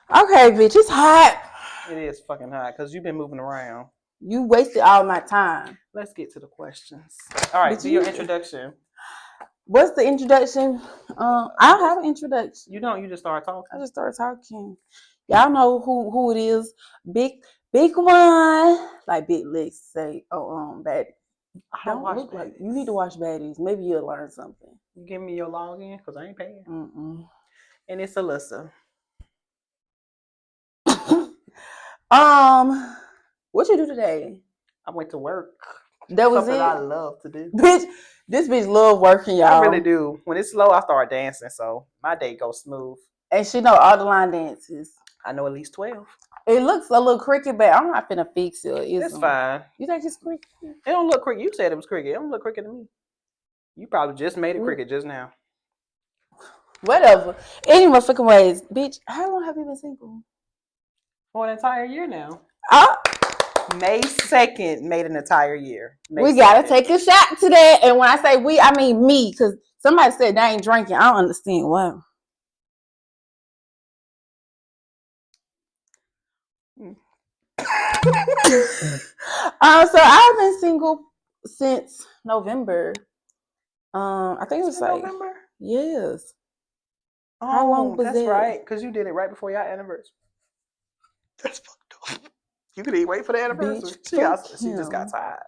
Okay, bitch, it's hot. It is fucking hot because you've been moving around. You wasted all my time. Let's get to the questions. All right, Bitch, do your introduction. what's the introduction? I don't have an introduction. You don't. You just start I talking. just started talking. Y'all know who it is. Big one. Like Big Lex say, bad. I don't Don't watch look like baddies. you need to watch baddies. Maybe you'll learn something. Give me your login because I ain't paying. Mm-mm. And it's Alyssa. What you do today? I went to work. That was Something it, I love to do. bitch. This bitch love working, I really y'all, do. When it's slow, I start dancing, so my day goes smooth. and she know all the line dances. I know at least 12. It looks a little cricket, but I'm not finna fix it. Is It's fine. You think it's cricket? It don't look cricket. You said it was cricket. It don't look cricket to me. You probably just made it cricket just now. Whatever. Any motherfucking ways, bitch. How long have you been single? For an entire year now. Uh, May 2nd made an entire year. we gotta take a shot to that. And when I say we, I mean me, because somebody said they ain't drinking. I don't understand why. So I've been single since November. I think it was like November. Yes. Oh, how long was that's it? right. Because you did it right before your anniversary. That's fucked up. You could even wait for the anniversary. Bitch, She just got tired.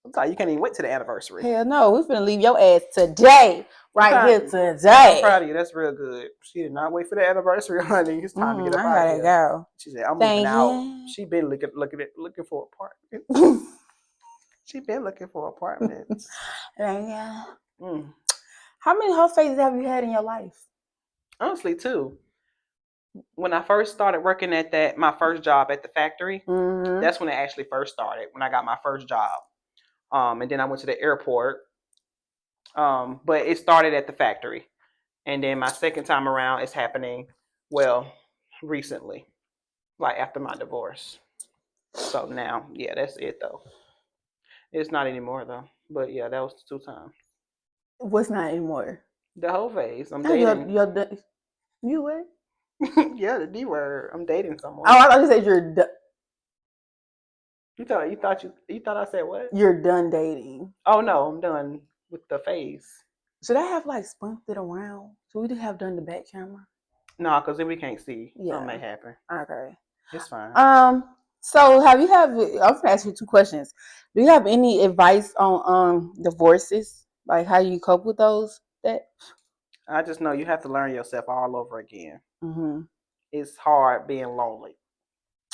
I'm tired. You can't even wait to the anniversary. Hell no, we finna leave your ass today, here today. I'm proud of you. That's real good. She did not wait for the anniversary, honey. It's time to get up out of here. Go. She said, "I'm moving out." She been looking for apartments. She been looking for apartments. Yeah. How many whole phases have you had in your life? Honestly, two. When I first started working at my first job at the factory, that's when it actually first started. When I got my first job, and then I went to the airport. But it started at the factory, and then my second time around is happening, well, recently, like after my divorce. So now, yeah, that's it though. It's not anymore though. But yeah, that was 2 times. What's not anymore? The whole phase. I'm dating. You what? Yeah, the D word. I'm dating someone. Oh, I thought you said you're done. You thought I said what? You're done dating. Oh no, I'm done with the phase. Should I have like spunked it around? Should we just have done the back camera? No, because then we can't see. Yeah. Something may happen. Okay. It's fine. So I'm gonna ask you 2 questions. Do you have any advice on divorces? Like how you cope with those? I just know you have to learn yourself all over again. It's hard being lonely.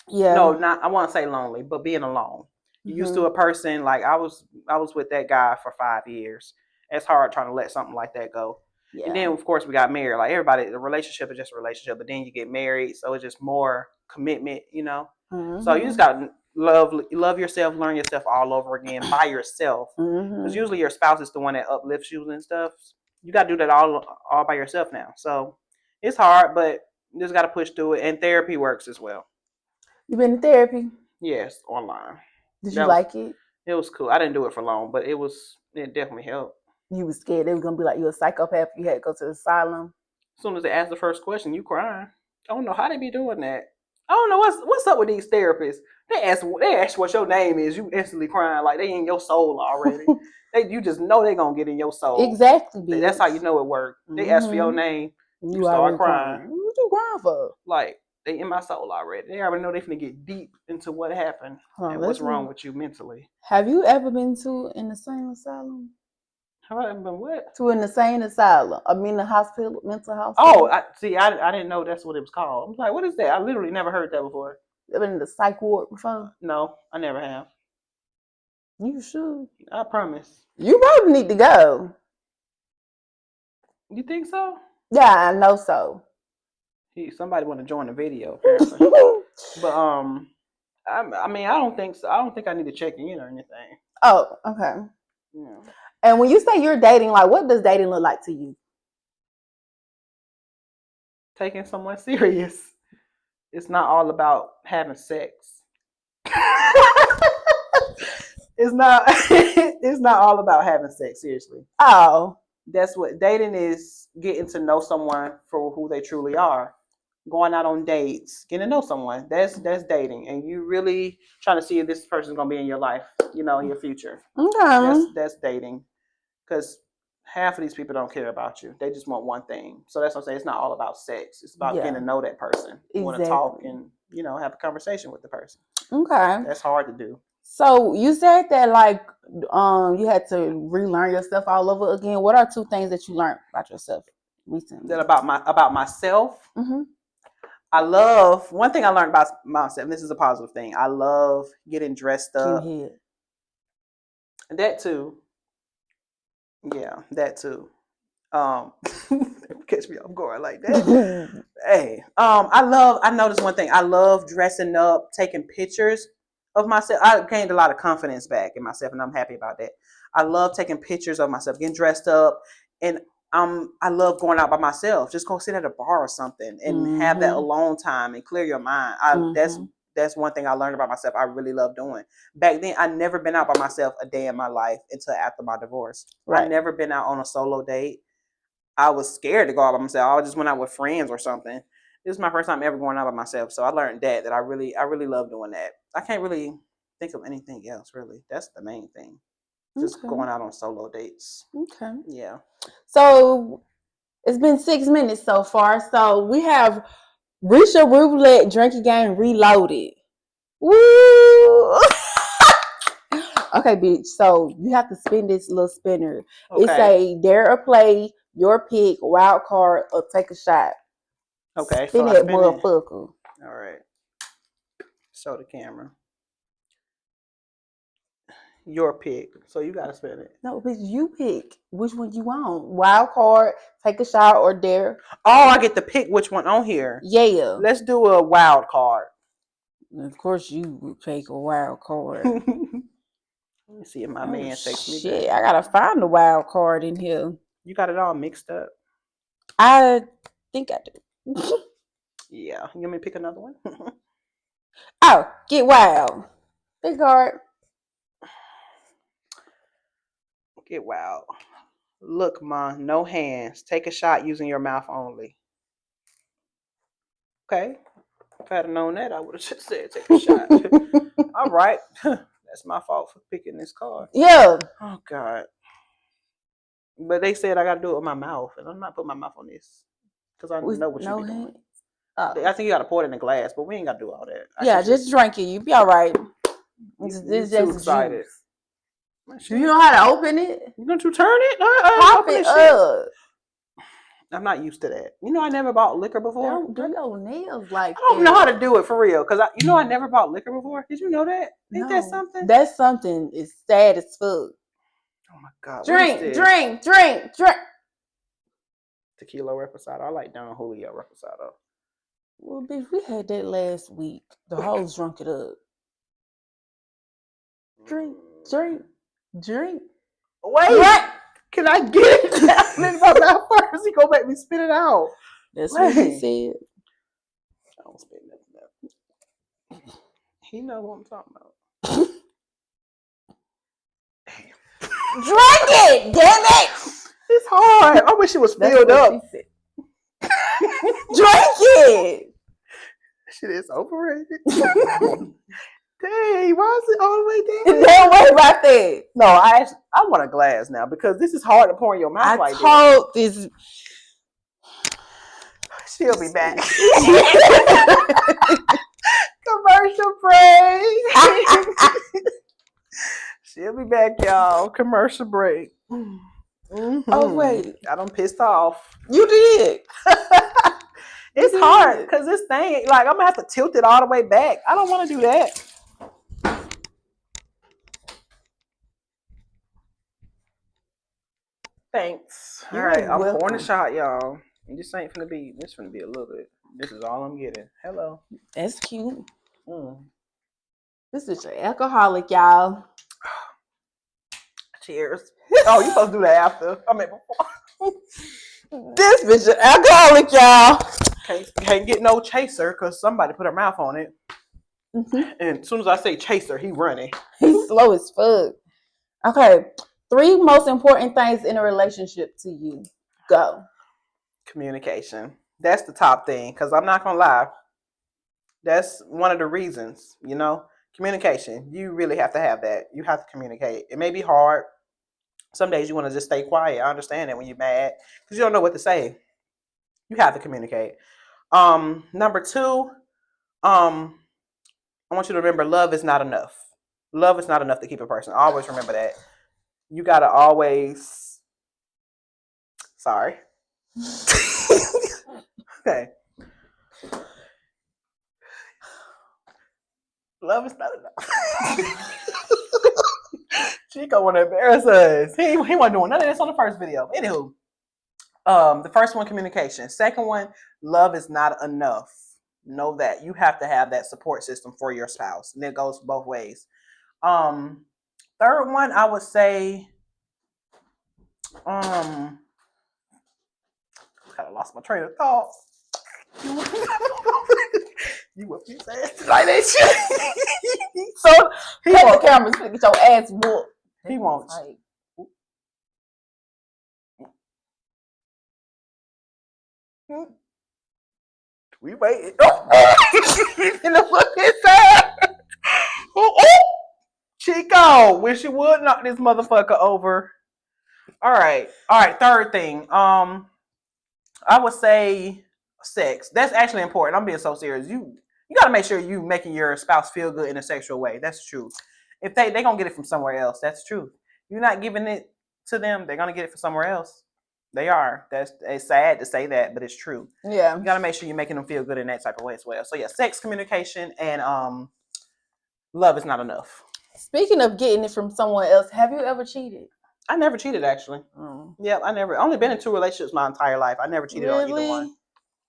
Yeah. No, I want to say lonely, but being alone. You're used to a person. Like I was with that guy for 5 years. It's hard trying to let something like that go. Yeah. And then of course we got married. Like everybody, the relationship is just a relationship, but then you get married, so it's just more commitment, So you just got to love yourself, learn yourself all over again by yourself. Because usually your spouse is the one that uplifts you and stuff. You got to do that all by yourself now. So it's hard, but you just got to push through it. And therapy works as well. You been to therapy? Yes, online. Did you like it? It was cool. I didn't do it for long, but it definitely helped. You was scared they were gonna be like you a psychopath. You had to go to the asylum. As soon as they asked the first question, you crying. I don't know how they be doing that. I don't know what's up with these therapists. They ask what your name is. You instantly crying like they in your soul already. You just know they gonna get in your soul. Exactly. Bitch. That's how you know it worked. They ask for your name. You start crying. What you crying for? Like they in my soul already. They already know they finna get deep into what happened and what's wrong with you mentally. Have you ever been to an insane asylum? Have I ever been what? To an insane asylum. I mean the hospital, mental hospital. Oh, I didn't know that's what it was called. I was like, what is that? I literally never heard that before. You been in the psych ward before? No, I never have. You should. I promise. You probably need to go. You think so? Yeah, I know so. Somebody want to join the video, apparently. But I mean, I don't think so. I don't think I need to check in or anything. Oh, okay. Yeah. And when you say you're dating, like, what does dating look like to you? Taking someone serious. It's not all about having sex. It's not. It's not all about having sex. Seriously. Oh. That's what dating is, getting to know someone for who they truly are. going out on dates, getting to know someone. That's dating, and you really trying to see if this person's gonna be in your life, in your future. Okay. That's dating, because half of these people don't care about you. They just want one thing. So that's what I'm saying. It's not all about sex. It's about getting to know that person. You want to talk and have a conversation with the person. Okay. That's hard to do. So you said that you had to relearn yourself all over again. What are 2 things that you learned about yourself recently? That about myself. Mm-hmm. I love one thing I learned about myself. And this is a positive thing. I love getting dressed up. That too. Yeah, that too. Catch me off guard like that. Hey, I noticed one thing. I love dressing up, taking pictures of myself. I gained a lot of confidence back in myself, and I'm happy about that. I love taking pictures of myself, getting dressed up, and I love going out by myself. Just go sit at a bar or something and have that alone time and clear your mind. That's one thing I learned about myself. I really love doing. Back then, I never been out by myself a day in my life until after my divorce. Right. I never been out on a solo date. I was scared to go out by myself. I just went out with friends or something. This is my first time ever going out by myself. So I learned that I really love doing that. I can't really think of anything else, really. That's the main thing. Just going out on solo dates. Okay. Yeah. So it's been 6 minutes so far. So we have Risha Roulette Drinking Game Reloaded. Woo! Okay, bitch. So you have to spin this little spinner. Okay. It's a dare or play, your pick, wild card, or take a shot. Okay. Spin so that motherfucker. All right. Show the camera. Your pick. So you gotta spin it. No, bitch, you pick which one you want. Wild card, take a shot, or dare. Oh, I get to pick which one on here. Yeah. Let's do a wild card. Of course you would take a wild card. Let me see if my man takes me back. Shit, I gotta find the wild card in here. You got it all mixed up. I think I do. Yeah. You want me to pick another one? Oh, get wild. Big card. Get wild. Look, ma, no hands. Take a shot using your mouth only. Okay. If I had known that, I would have just said take a shot. All right. That's my fault for picking this card. Yeah. Oh, God. But they said I got to do it with my mouth, and I'm not putting my mouth on this because I know what you're doing. I think you got to pour it in a glass, but we ain't got to do all that. Just drink it. You be all right. This too excited. Do you know how to open it? Don't you turn it? Pop it up. I'm not used to that. I never bought liquor before. Don't do your nails like that. I don't know how to do it for real because I never bought liquor before. Did you know that? Ain't that something? That's something. It's sad as fuck. Oh my God. Drink. Tequila reposado. I like Don Julio reposado. Well, bitch, we had that last week. The hoes drunk it up. Drink. Wait. What? Can I get it down in my mouth first? He gonna make me spit it out. That's what he said. I don't spit nothing out. He know what I'm talking about. Drink it, damn it! It's hard. I wish it was filled up. Drink it. Shit is overrated. Dang, why is it all the way down? Don't worry about that. No, I want a glass now because this is hard to pour in your mouth like this. I told this. She'll be back. Commercial break. She'll be back, y'all. Commercial break. Mm-hmm. Oh, wait. I done pissed off. You did. It's hard because this thing, I'm going to have to tilt it all the way back. I don't want to do that. Thanks. All right, I'm pouring a shot, y'all. This ain't finna be. This finna be a little bit. This is all I'm getting. Hello. That's cute. This is an alcoholic, y'all. Cheers. Oh, you supposed to do that after. I mean before. This bitch an alcoholic, y'all. Can't get no chaser because somebody put her mouth on it. Mm-hmm. And as soon as I say chaser, he running. He's slow as fuck. Okay. 3 most important things in a relationship to you. Go. Communication. That's the top thing, because I'm not gonna lie. That's one of the reasons, communication. You really have to have that. You have to communicate. It may be hard. Some days you want to just stay quiet. I understand that when you're mad because you don't know what to say. You have to communicate. Number two, I want you to remember love is not enough. Love is not enough to keep a person. Always remember that. You gotta always. Sorry. Okay. Love is not enough. Chico want to embarrass us. He wasn't doing none of this on the first video. Anywho, the first one, communication. Second one, love is not enough. Know that you have to have that support system for your spouse, and it goes both ways. Third one, I would say, kind of lost my train of thought. You whip his ass like that shit. So he the cameras to get your ass whooped. He won't. We waited. Chico, wish you would knock this motherfucker over. All right. Third thing. I would say sex. That's actually important. I'm being so serious. You gotta make sure you making your spouse feel good in a sexual way. That's true. If they gonna get it from somewhere else, that's true. You're not giving it to them, they're gonna get it from somewhere else. They are. It's sad to say that, but it's true. Yeah. You gotta make sure you're making them feel good in that type of way as well. So yeah, sex, communication, and love is not enough. Speaking of getting it from someone else, have you ever cheated? I never cheated, actually. Yeah, I only been in 2 relationships my entire life. I never cheated on either one.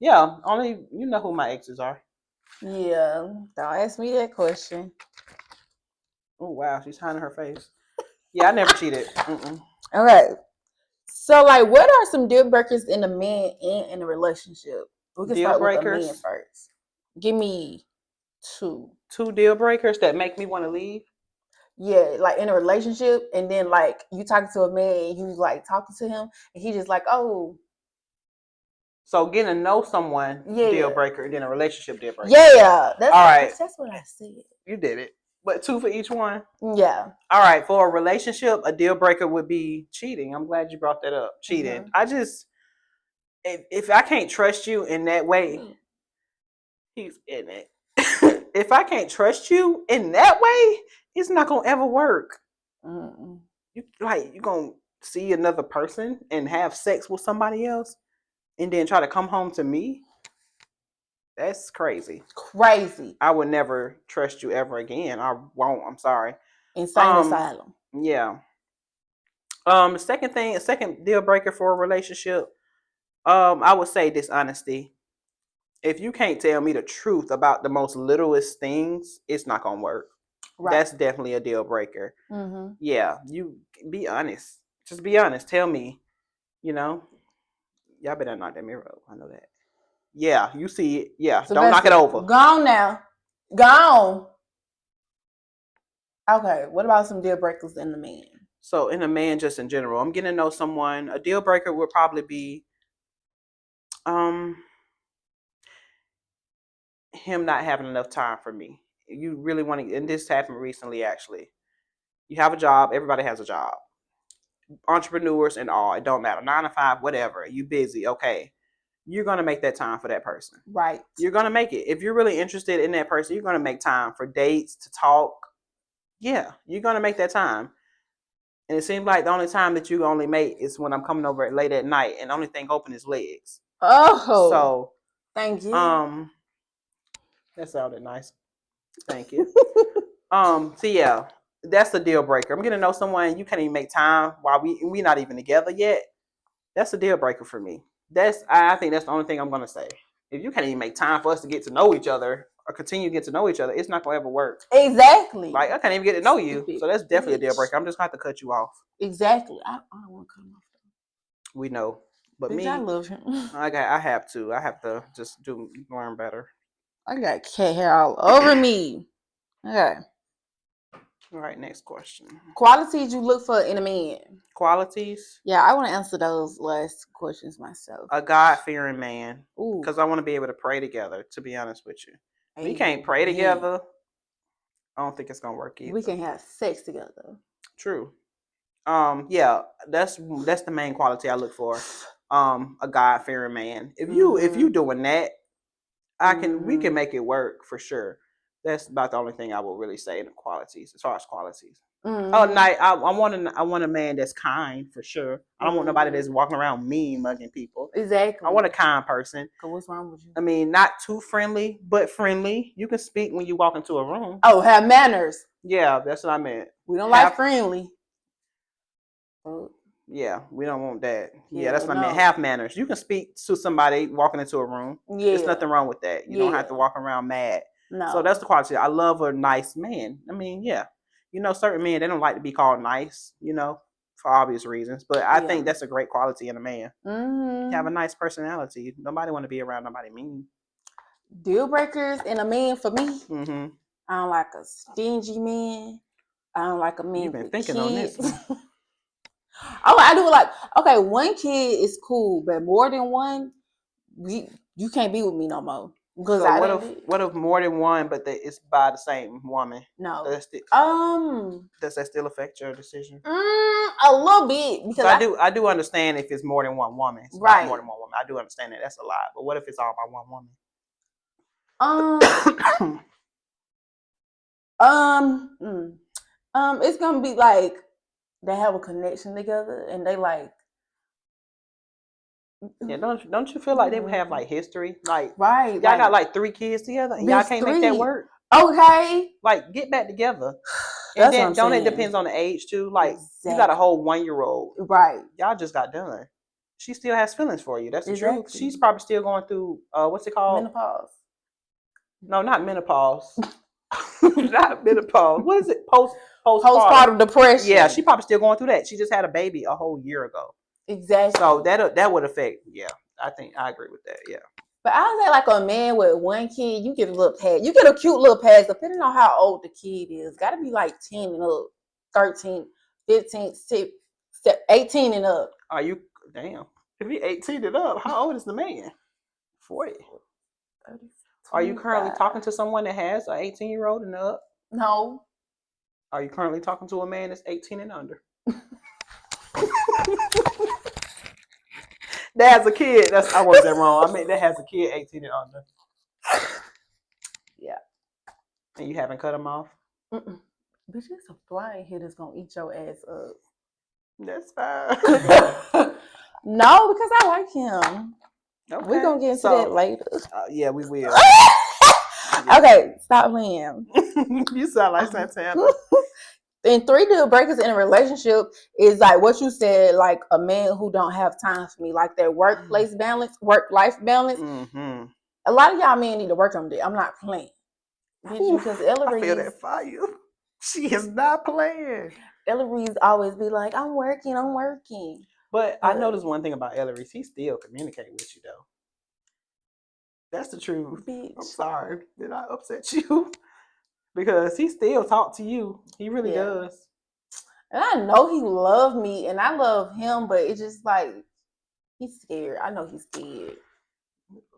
Yeah, only you know who my exes are. Yeah, don't ask me that question. Oh wow, she's hiding her face. Yeah, I never cheated. Mm-mm. Okay, so like, what are some deal breakers in a man and in a relationship? We can start with a man first. Give me 2. 2 deal breakers that make me want to leave. Yeah, like in a relationship, and then like you talking to a man, and you like talking to him, and he just like, oh. So getting to know someone, deal breaker, then a relationship deal breaker. Yeah, that's all right. That's what I said. You did it, but 2 for each one. Yeah. All right, for a relationship, a deal breaker would be cheating. I'm glad you brought that up. Cheating. Mm-hmm. I just, if I can't trust you in that way, he's in it. If I can't trust you in that way, it's not gonna ever work. Mm-mm. You gonna see another person and have sex with somebody else, and then try to come home to me? That's crazy. Crazy. I would never trust you ever again. I won't. I'm sorry. Insane asylum. Yeah. Second deal breaker for a relationship, I would say dishonesty. If you can't tell me the truth about the most littlest things, it's not gonna work. Right. That's definitely a deal breaker. Mm-hmm. Yeah, you be honest. Just be honest. Tell me. Y'all better knock that mirror over. I know that. Yeah, you see it. Yeah, so don't knock it over. Gone now. Gone. Okay, what about some deal breakers in the man? So in a man, just in general, I'm getting to know someone. A deal breaker would probably be him not having enough time for me. You really want to, and this happened recently actually. You have a job, everybody has a job. Entrepreneurs and all, it don't matter. 9 to 5, whatever. You busy, okay. You're gonna make that time for that person. Right. You're gonna make it. If you're really interested in that person, you're gonna make time for dates, to talk. Yeah, you're gonna make that time. And it seems like the only time that you only make is when I'm coming over late at night, and the only thing open is legs. Oh. So thank you. That sounded nice. Thank you. So yeah, that's a deal breaker. I'm getting to know someone, you can't even make time while we not even together yet. That's a deal breaker for me. I think that's the only thing I'm gonna say. If you can't even make time for us to get to know each other or continue to get to know each other, it's not gonna ever work. Exactly. Like I can't even get to know you. So that's definitely a deal breaker. I'm just gonna have to cut you off. Exactly. I don't want to cut him off. We know. But me, I love him. I have to just learn better. I got cat hair all over me. Okay. All right, next question. Qualities you look for in a man. Qualities? Yeah, I want to answer those last questions myself. A God-fearing man. Because I want to be able to pray together, to be honest with you. If we can't pray together, I don't think it's going to work either. We can have sex together. True. Yeah, that's the main quality I look for. A God-fearing man. If you doing that, we can make it work for sure. That's about the only thing I will really say in the qualities, as far as qualities. Oh, night. I want a man that's kind for sure. I don't want nobody that's walking around mean mugging people. Exactly. I want a kind person. What's wrong with you? I mean, not too friendly, but friendly. You can speak when you walk into a room. Oh, have manners. Yeah, that's what I meant. We don't like friendly. Yeah, we don't want that. Yeah, that's what I meant. Have manners. You can speak to somebody walking into a room. Yeah. There's nothing wrong with that. You don't have to walk around mad. No. So that's the quality. I love a nice man. I mean, yeah. Certain men, they don't like to be called nice, for obvious reasons. But I think that's a great quality in a man. Mm-hmm. Have a nice personality. Nobody want to be around nobody mean. Deal breakers in a man for me. Mm-hmm. I don't like a stingy man. I don't like a man. You've been thinking on this one. Oh, I do like, okay, one kid is cool, but more than one, you can't be with me no more. Because so what if more than one, but it's by the same woman? No. Does that still affect your decision? A little bit, because I do understand if it's more than one woman. It's right. More than one woman. I do understand that. That's a lot. But what if it's all by one woman? It's gonna be like they have a connection together, and they like. Yeah, don't you feel like they would have like history? Like, right, y'all got like 3 kids together, and y'all can't make that work. Okay, like get back together. And then don't it depends on the age too? Like you got a whole 1-year-old, right? Y'all just got done. She still has feelings for you. That's the truth. She's probably still going through what's it called? Menopause. No, not menopause. Not menopause. What is it? Postpartum depression. Yeah, she probably still going through that. She just had a baby a whole year ago. Exactly. So that would affect. Yeah, I think I agree with that. Yeah. But I would say like a man with one kid, you get a little pass. You get a cute little pass, depending on how old the kid is. Got to be like 10 and up, 13, 15, 18 and up. Are you damn? If he 18 and up, how old is the man? 40. 30. Are you currently talking to someone that has an 18-year-old and up? No. Are you currently talking to a man that's 18 and under? That has a kid. I wrote that wrong. I meant that has a kid 18 and under. Yeah. And you haven't cut him off? Bitch, there's a fly in here that's gonna eat your ass up. That's fine. No, because I like him. Okay. We're gonna get into that later. Yeah, we will. Okay, stop playing. You sound like Santana. And 3 deal breakers in a relationship is like what you said, like a man who don't have time for me, like that work-life balance. Mm-hmm. A lot of y'all men need to work on that. I'm not playing. Because I feel that fire. She is not playing. Ella Reese always be like, I'm working. But I noticed one thing about Ella Reese. He still communicate with you, though. That's the truth. Bitch. I'm sorry. Did I upset you? Because he still talk to you. He really does. And I know he loved me, and I love him, but it's just like, he's scared. I know he's scared.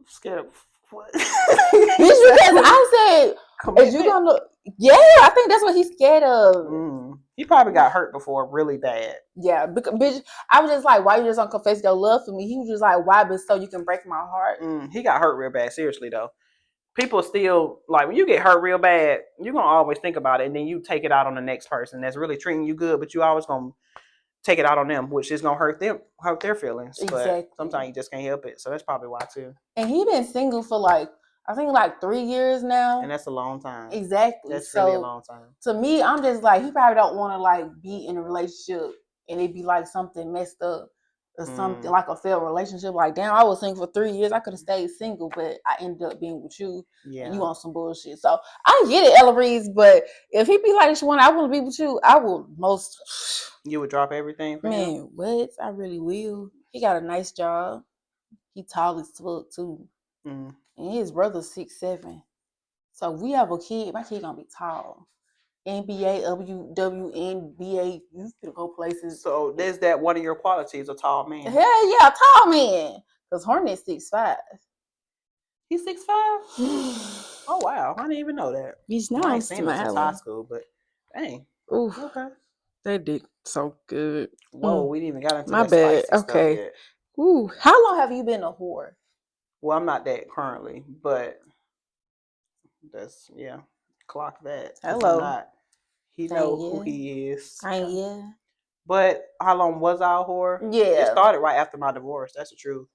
Scared of what? Because I said, is you gonna? Yeah, I think that's what he's scared of. He probably got hurt before, really bad. Yeah, because bitch, I was just like, why you just don't confess your love for me? He was just like, why? But so you can break my heart. He got hurt real bad. Seriously though, people still like when you get hurt real bad, you're gonna always think about it, and then you take it out on the next person that's really treating you good, but you always gonna take it out on them, which is gonna hurt their feelings. Exactly. But sometimes you just can't help it. So that's probably why too. And he been single for like, I think like 3 years now. And that's a long time. Exactly. That's really a long time. To me, I'm just like, he probably don't want to like be in a relationship and it be like something messed up or something like a failed relationship. Like, damn, I was single for 3 years. I could have stayed single, but I ended up being with you. Yeah. And you on some bullshit. So I get it, Ella Reese, but if he be like this one, I want to be with you, I will most. You would drop everything for him? Man, what? I really will. He got a nice job. He tall as fuck too. And his brother's 6'7". So if we have a kid, my kid gonna be tall. NBA, WNBA. You can go places. So there's that one of your qualities, a tall man. Hell yeah, tall man. Because Hornet's 6'5". He's 6'5"? Oh wow, I didn't even know that. He's now I ain't seen him since high school, but dang. Oof. Okay. They did so good. Whoa, we didn't even got into my that bad. spicy Okay. stuff yet. Ooh, how long have you been a whore? Well, I'm not that currently, but that's clock that. Hello. I'm not. He know who he is. Yeah. But how long was I a whore? Yeah. It started right after my divorce. That's the truth.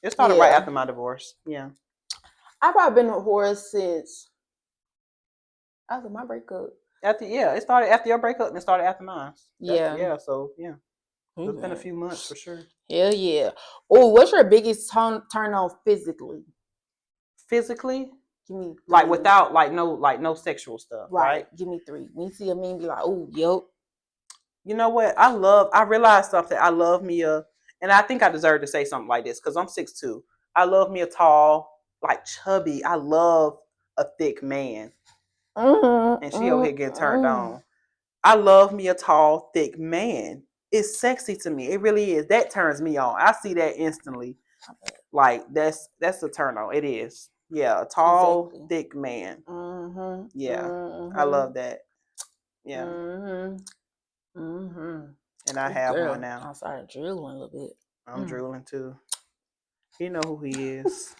It started right after my divorce. Yeah. I've probably been a whore since after my breakup. It started after your breakup and it started after mine. So it's been a few months for sure. Hell yeah. Oh, what's your biggest turn on physically? Physically? Give me 3. Like without no sexual stuff, right? Give me 3. When you see a man, be like, oh, yo. You know what? I realized something. I love me and I think I deserve to say something like this because I'm 6'2". I love me a tall, like chubby. I love a thick man. And she over here getting turned on. I love me a tall, thick man. It's sexy to me. It really is. That turns me on. I see that instantly. Like that's a turn on. It is. Yeah, a tall, thick man. Yeah, I love that. Yeah. And I have one now. I started drooling a little bit. I'm drooling too. You know who he is.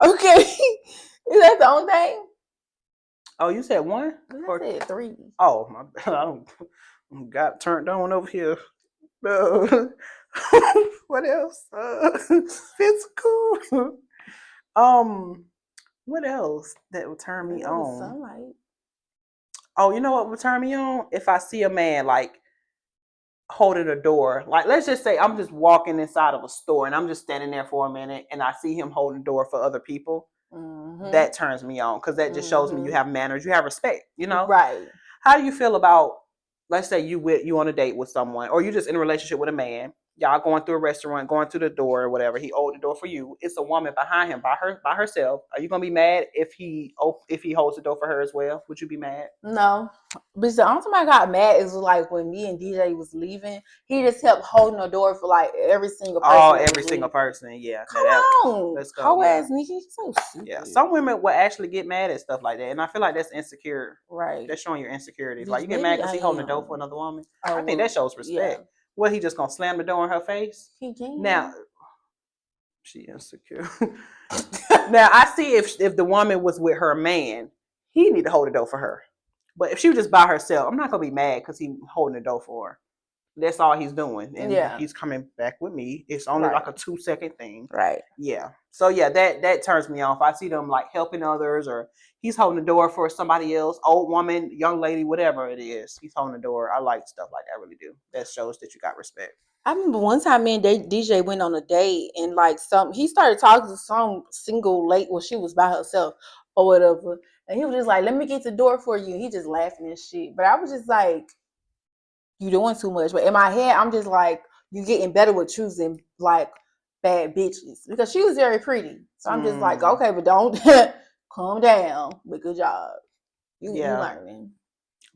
Okay. Is that the only thing? Oh, you said 1? I said 3. Oh, my bad. I got turned on over here. What else? Physical. What else that would turn me on? Sunlight. Oh, you know what would turn me on? If I see a man like holding a door. Like, let's just say I'm just walking inside of a store and I'm just standing there for a minute and I see him holding the door for other people. That turns me on because that just shows me you have manners, you have respect, you know? Right. How do you feel about, let's say you on a date with someone or you just in a relationship with a man, y'all going through a restaurant, going through the door or whatever, he opened the door for you. It's a woman behind him by herself. Are you gonna be mad if he holds the door for her as well? Would you be mad? No. But the only time I got mad is like when me and DJ was leaving. He just kept holding the door for like every single person. Oh, every single person. Yeah. Come on. Let's go. Whole ass nigga. He's so stupid. Yeah. Some women will actually get mad at stuff like that. And I feel like that's insecure. Right. That's showing your insecurities. Like you get mad because he holding the door for another woman. I think that shows respect. Yeah. What, he just gonna slam the door in her face? He can. Now, she insecure. Now I see if the woman was with her man, he need to hold the door for her. But if she was just by herself, I'm not gonna be mad because he's holding the door for her. That's all he's doing, and he's coming back with me. It's only like a 2-second thing, right? Yeah. So yeah, that turns me off. I see them like helping others, or he's holding the door for somebody else, old woman, young lady, whatever it is. He's holding the door. I like stuff like that. I really do. That shows that you got respect. I remember one time me and DJ went on a date, and like he started talking to some single lady. Well, she was by herself or whatever, and he was just like, "Let me get the door for you." He just laughing and shit, but I was just like, "You doing too much." But in my head, I'm just like, "You getting better with choosing like bad bitches," because she was very pretty. So I'm just like, "Okay, but don't calm down. But good job. You learning."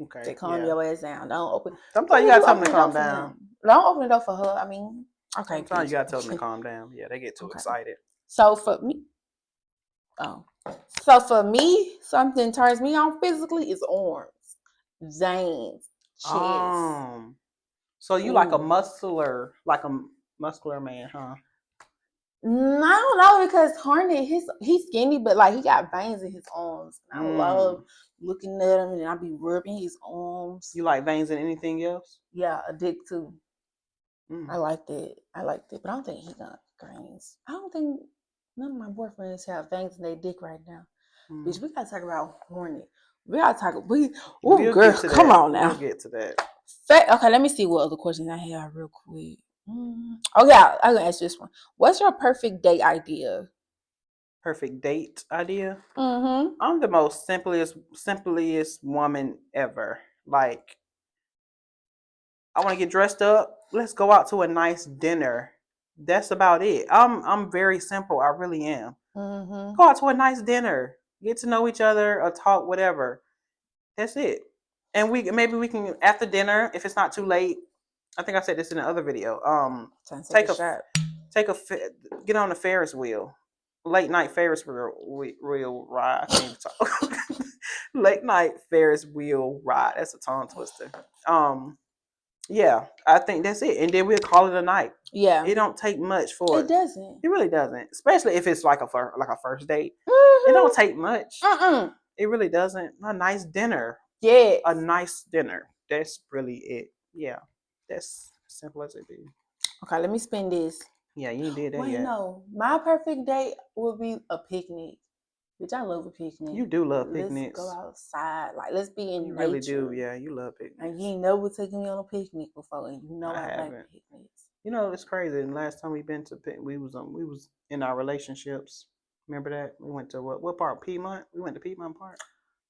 Okay. They calm your ass down. Don't open. Sometimes you gotta tell them to calm down. Don't open the door for her. I mean, okay. Sometimes you gotta tell them to calm down. Yeah, they get too excited. So for me, something turns me on physically is arms, veins, chest. So you like a muscular man, huh? No, I don't know, because Hornet, he's skinny, but like he got veins in his arms. And I love looking at him, and I be rubbing his arms. You like veins in anything else? Yeah, a dick too. I like that. But I don't think he got veins. I don't think none of my boyfriends have veins in their dick right now. Bitch, we gotta talk about Hornet. We gotta talk. We'll girl, come on now. We'll get to that. Okay, let me see what other questions I have real quick. Oh yeah, I'm gonna ask this one. What's your perfect date idea? Perfect date idea? I'm the most simplest woman ever. Like, I want to get dressed up. Let's go out to a nice dinner. That's about it. I'm very simple. I really am. Go out to a nice dinner. get to know each other or talk, whatever. That's it. And maybe we can after dinner, if it's not too late. I think I said this in the other video. Take a get on the Ferris wheel, late night Ferris wheel ride. I can't even talk. Late night Ferris wheel ride. That's a tongue twister. Yeah, I think that's it, and then we'll call it a night. Yeah, it don't take much for it. Doesn't. It really doesn't, especially if it's like a first date. Mm-hmm. It don't take much. It really doesn't. A nice dinner. Yeah, a nice dinner. That's really it. Yeah, that's simple as it be. Okay, let me spin this. Yeah, you ain't did that yet. No, my perfect date would be a picnic. Which I love a picnic. You do love picnics. Let's go outside. Like, let's be in nature. You really do. Yeah, you love picnics. And you ain't never taken me on a picnic before, and you know I like picnics. You know, it's crazy. And last time we been to we was in our relationships. Remember that? We went to what part? Piedmont. We went to Piedmont Park.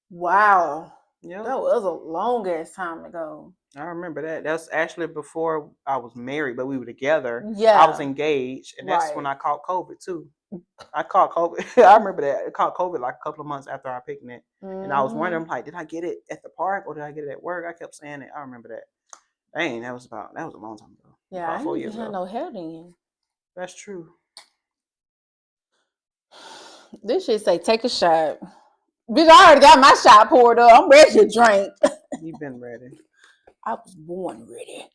Wow. Yeah. That was a long ass time ago. I remember that. That's actually before I was married, but we were together. Yeah. I was engaged, and that's when I caught COVID too. I caught COVID. I remember that. I caught COVID like a couple of months after our picnic. Mm-hmm. And I was wondering, like, did I get it at the park or did I get it at work? I kept saying it. I remember that. Dang, that was a long time ago. Yeah, I didn't have no hair then. That's true. This shit say take a shot. Bitch, I already got my shot poured up. I'm ready to drink. You've been ready. I was born ready.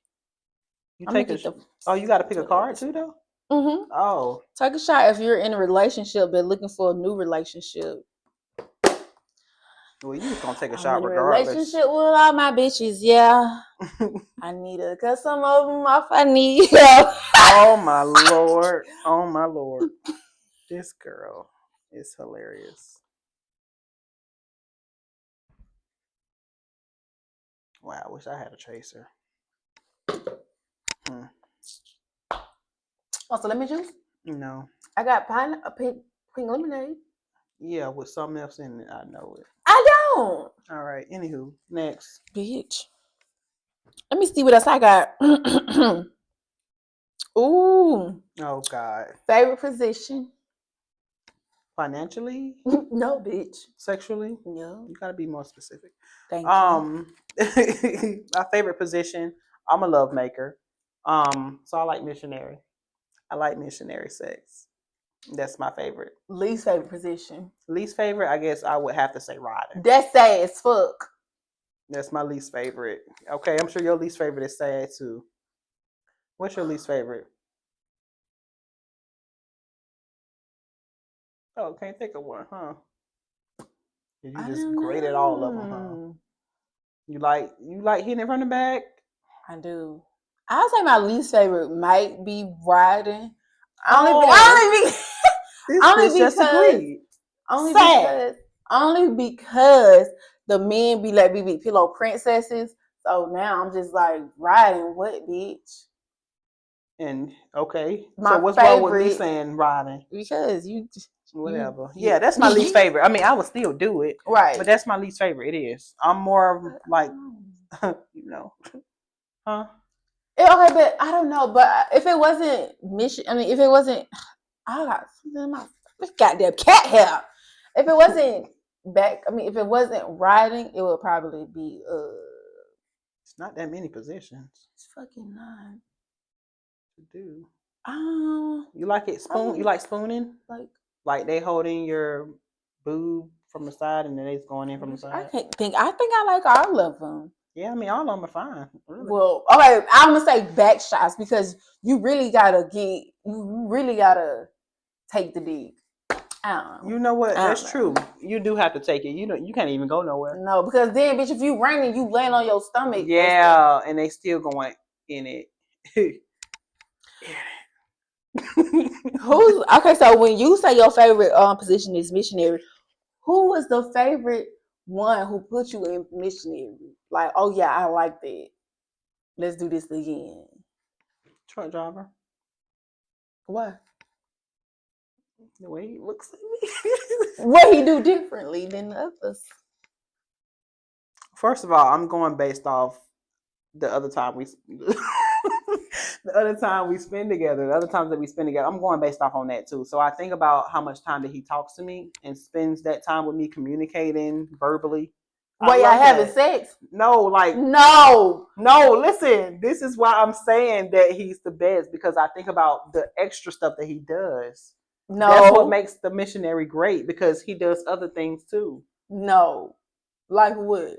You take you got to pick a card too, though? Mm-hmm. Oh. Take a shot if you're in a relationship but looking for a new relationship. Well, you was going to take a shot regardless. Relationship with all my bitches, yeah. I need to cut some of them off. I need help. Oh, my Lord. Oh, my Lord. This girl is hilarious. Wow, I wish I had a chaser. Oh, so lemon juice? No. I got pink lemonade. Yeah, with something else in it. I know it. I don't. All right. Anywho, next. Bitch. Let me see what else I got. Ooh. Oh, God. Favorite position? Financially? No, bitch. Sexually? No. You gotta be more specific. Thank you. My favorite position, I'm a love maker. So I like missionary. I like missionary sex. That's my favorite. Least favorite position. Least favorite, I guess I would have to say riding. That's sad as fuck. That's my least favorite. Okay, I'm sure your least favorite is sad too. What's your least favorite? Oh, can't think of one, huh? You just graded all of them, huh? You like hitting it from the back? I do. I'll say my least favorite might be riding. Only because the men be like be pillow princesses. So now I'm just like riding. What, bitch? And okay, so what's wrong with me saying riding? Because you. Whatever. Yeah, that's my least favorite. I mean, I would still do it. Right. But that's my least favorite. It is. I'm more like, huh? Okay, but I don't know. But if it wasn't if it wasn't, I got something in my goddamn cat hair. If it wasn't if it wasn't riding, it would probably be It's not that many positions. It's fucking not. To do. You like it you like spooning? Like they holding your boob from the side and then they's going in from the side? I think I like all of them. Yeah, I mean, all of them are fine. Really. Well, okay, I'm going to say back shots because you really got to take the dick. You know what? That's true. You do have to take it. You can't even go nowhere. No, because then, bitch, if you raining, you land on your stomach. Yeah, and they still going in it. Okay, so when you say your favorite position is missionary, who was the favorite one who put you in missionary? Like, oh yeah, I like that. Let's do this again. Truck driver. What? The way he looks at me. What he do differently than the others? First of all, I'm going based off the other time The other time we spend together, the other times that we spend together, I'm going based off on that too. So I think about how much time that he talks to me and spends that time with me communicating verbally. Wait, I having sex? No, like no. Listen, this is why I'm saying that he's the best, because I think about the extra stuff that he does. No, that's what makes the missionary great, because he does other things too. No, like what?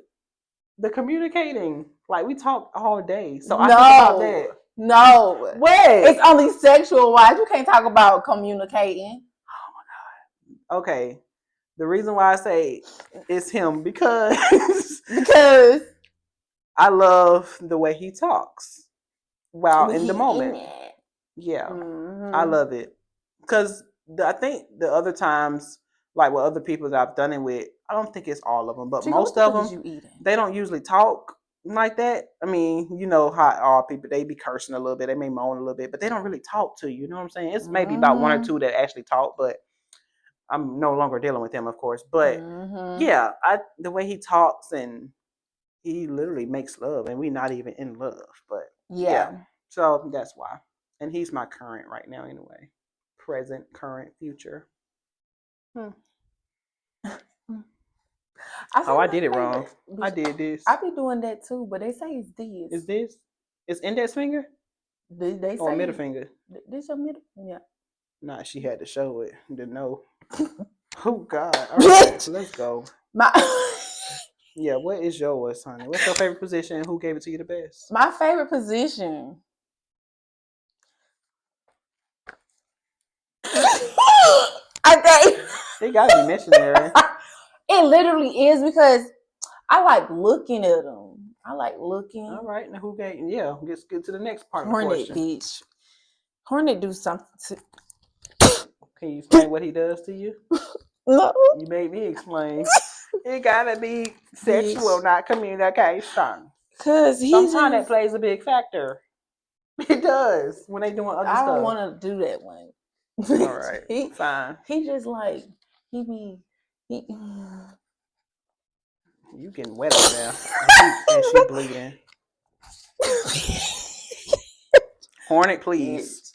The communicating, like we talk all day, so I think about that. No, what? It's only sexual wise. You can't talk about communicating. Oh my god. Okay. The reason why I say it's him because I love the way he talks while in the moment. Yeah, I love it, because I think the other times, like with other people that I've done it with, I don't think it's all of them, but most of them, they don't usually talk like that. I mean, you know how all people, they be cursing a little bit, they may moan a little bit, but they don't really talk to you. You know what I'm saying? It's maybe about one or two that actually talk, but I'm no longer dealing with them, of course. But yeah, the way he talks, and he literally makes love, and we're not even in love. But yeah, so that's why. And he's my current right now, anyway. Present, current, future. I did it wrong. I did this. I be doing that too, but they say it's this. Is this? It's index finger? They say or middle finger? This your middle? Yeah. Nah, she had to show it. Didn't know. Oh God! All right, let's go. Yeah, what is yours, honey? What's your favorite position? Who gave it to you the best? My favorite position. Okay. It gotta be missionary. It literally is, because I like looking at them. I like looking. All right, now who gave? Yeah, let's get to the next part. Hornet, bitch. Hornet do something to. Can you explain what he does to you? No. You made me explain. It gotta be sexual, not communication. Cause sometimes that plays a big factor. It does when they doing other stuff. I don't want to do that one. All right, fine. He just like he. You getting wet over there, and she bleeding. Hornet, please.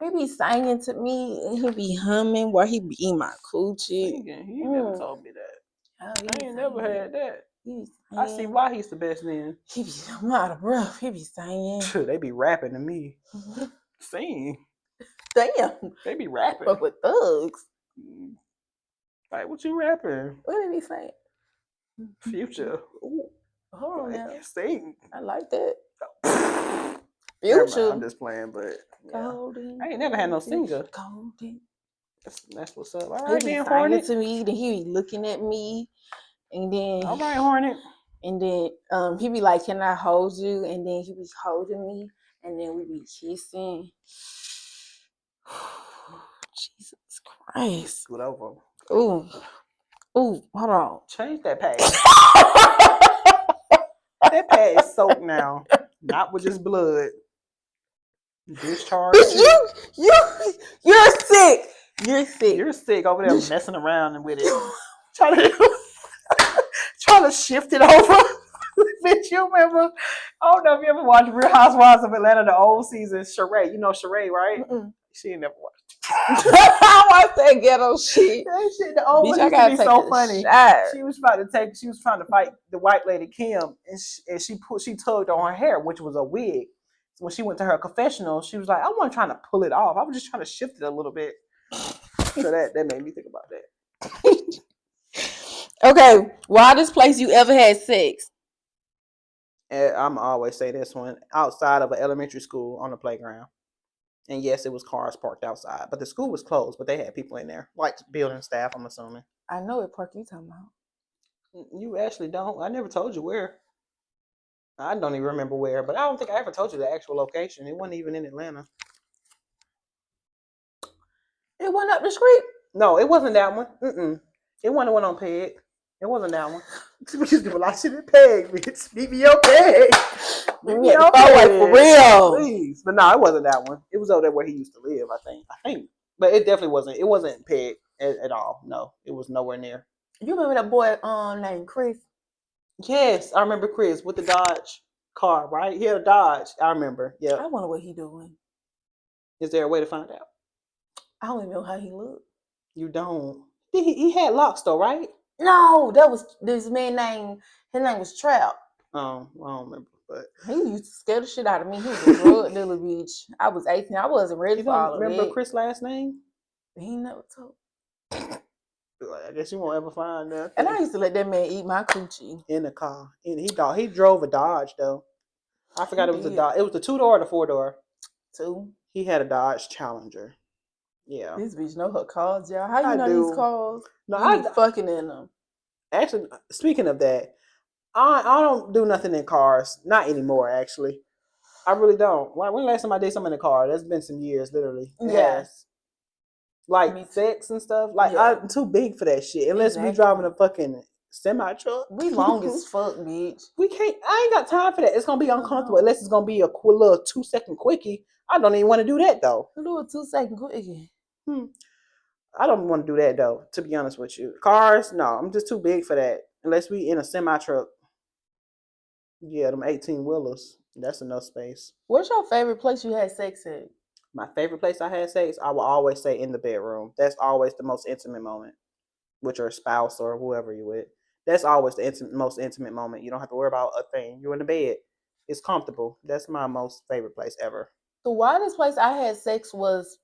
He be singing to me, and he be humming while he be eating my coochie. Singing. He never told me that. I ain't never had that. I see why he's the best then. He be, I'm out of breath. He be singing. They be rapping to me. Sing. Damn. They be rapping. But with thugs. Like, what you rapping? What did he say? Future. Ooh, hold on now. Sing. I like that. Future. I'm just playing, but yeah. I ain't never had no singer. Golden. That's what's up. All right, then, Hornet. To me, then he be looking at me, and then all right, Hornet. And then he be like, "Can I hold you?" And then he be holding me, and then we be kissing. Jesus Christ! Scoot over. Ooh, hold on. Change that pad. That pad is soaked now, not with just blood. Discharge. You're sick. You're sick. You're sick over there messing around with it. Trying to shift it over. Bitch, you remember? I don't know if you ever watched Real Housewives of Atlanta, the old season. Sheree, you know Sheree, right? She ain't never watched. I watched that ghetto shit. That shit, the old one used to be so funny. She was trying to fight the white lady Kim, and she tugged on her hair, which was a wig. So when she went to her confessional, she was like, "I wasn't trying to pull it off. I was just trying to shift it a little bit." So that made me think about that. Okay, wildest place you ever had sex? I'm always say this one, outside of an elementary school on the playground. And yes, it was cars parked outside, but the school was closed, but they had people in there, like building staff, I'm assuming. I know what park you talking about. You actually don't. I never told you where. I don't even remember where, but I don't think I ever told you the actual location. It wasn't even in Atlanta. It went up the street? No, it wasn't that one. It wasn't the one on Peg. It wasn't that one. Because people like, shit, Peg, bitch. Meet me your Peg. Meet me your Peg. For real. Please. But no, it wasn't that one. It was over there where he used to live, I think. But it definitely wasn't. It wasn't Peg at all. No, it was nowhere near. You remember that boy named Chris? Yes, I remember Chris with the Dodge car, right? He had a Dodge. I remember. Yeah. I wonder what he doing. Is there a way to find out? I don't even know how he looked. You don't. He had locks though, right? No, that was this man named. His name was Trap. I don't remember, but he used to scare the shit out of me. He was a drug dealer, bitch. I was 18. I wasn't ready you for don't all of remember that. Chris' last name? He never told. I guess you won't ever find that. And I used to let that man eat my coochie In the car. And he drove a Dodge though. I forgot it was a Dodge. It was the 2-door or the 4-door. 2. He had a Dodge Challenger. Yeah. This bitch know her cars, y'all. How you I know do. these cars? No, you be fucking in them. Actually, speaking of that, I don't do nothing in cars. Not anymore, actually. I really don't. When the last time I did something in a car? That's been some years, literally. Yes. Like sex and stuff. Like I'm too big for that shit. Unless we driving a fucking semi truck. We long as fuck, bitch. We can't. I ain't got time for that. It's gonna be uncomfortable unless it's gonna be a little 2-second quickie. I don't even want to do that though. Do a 2-second quickie. I don't want to do that though. To be honest with you, cars, no, I'm just too big for that. Unless we in a semi truck. Yeah, them 18-wheelers. That's enough space. What's your favorite place you had sex at? My favorite place I had sex, I will always say in the bedroom. That's always the most intimate moment with your spouse or whoever you with. That's always the most intimate moment. You don't have to worry about a thing. You're in the bed. It's comfortable. That's my most favorite place ever. The wildest place I had sex was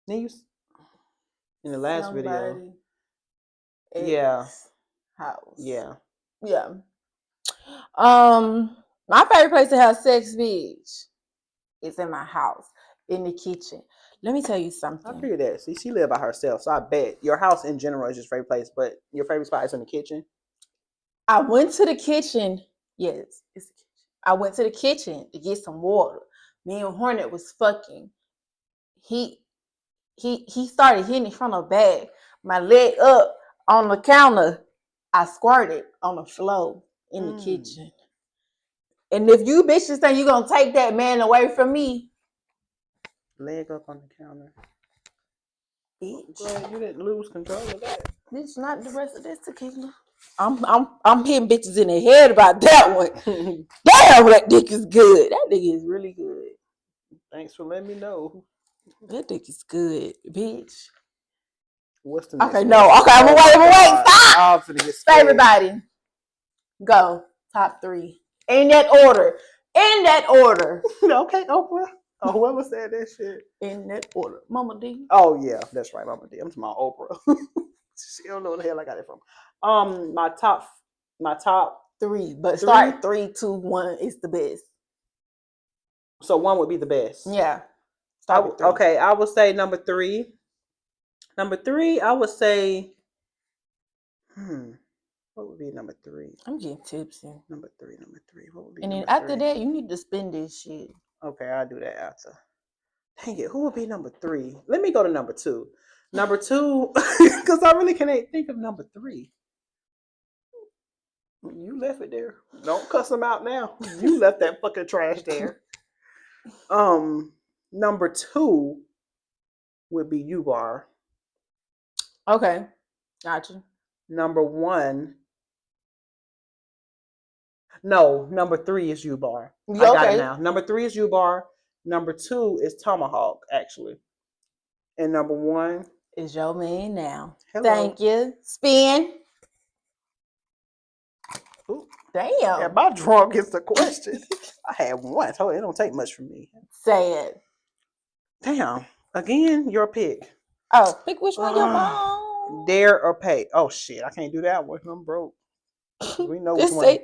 in the last video. Yeah. House. Yeah. Yeah. My favorite place to have sex, bitch, is in my house, in the kitchen. Let me tell you something. I figured that. See, she live by herself, so I bet your house in general is your favorite place, but your favorite spot is in the kitchen. I went to the kitchen. Yes, it's the kitchen. I went to the kitchen to get some water. Me and Hornet was fucking. He started hitting from the back. My leg up on the counter. I squirted on the floor in the kitchen. And if you bitches think you're gonna take that man away from me, leg up on the counter. Bitch. Glad you didn't lose control of that. Bitch, not the rest of this tequila. I'm hitting bitches in the head about that one. Damn, that dick is good. That dick is really good. Thanks for letting me know. That dick is good, bitch. What's the next Okay, no. Okay, I'm gonna wait. Stop. Everybody, go. Top 3. In that order. Okay, Oprah. Oh, whoever said that shit. In that order. Mama D. Oh, yeah, that's right, Mama D. I'm talking about Oprah. She don't know where the hell I got it from. My top 3, but start 3, 2, 1 is the best. So 1 would be the best. Yeah. Okay, I would say number 3. Number 3, I would say, what would be number 3? I'm getting tipsy. Number 3. What would be? And then after that, you need to spend this shit. Okay, I'll do that after. Dang it, who would be number 3? Let me go to number 2. Number 2, because I really can't think of number 3. You left it there. Don't cuss them out now. You left that fucking trash there. Number 2 would be U-Bar. Okay, gotcha. Number 1. No, number 3 is U-Bar. I got it now. Number 3 is U-Bar. Number 2 is Tomahawk, actually. And number 1 is your man now. Hello. Thank you. Spin. Ooh. Damn. Am I drunk is the question. I had 1. I told you it don't take much from me. Say it. Damn. Again, your pick. Oh, pick which one you want. Dare or pay. Oh shit, I can't do that one. I'm broke. We know which one.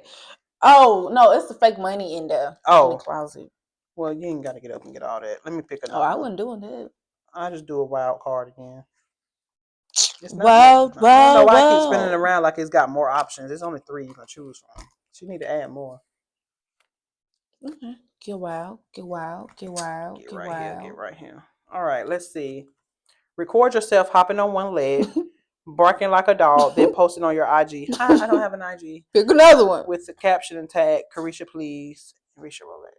Oh no, it's the fake money in there. In the closet. Well, you ain't got to get up and get all that. Let me pick a number. Oh, I wasn't doing that. I just do a wild card again. Well, I don't know why I keep spinning around like it's got more options. There's only 3 you can choose from. So you need to add more. Okay. Get wild. Get right here. All right, let's see. Record yourself hopping on one leg, barking like a dog, then post it on your IG. Hi, I don't have an IG. Pick another one. With the caption and tag, Carisha, please. Carisha Roulette.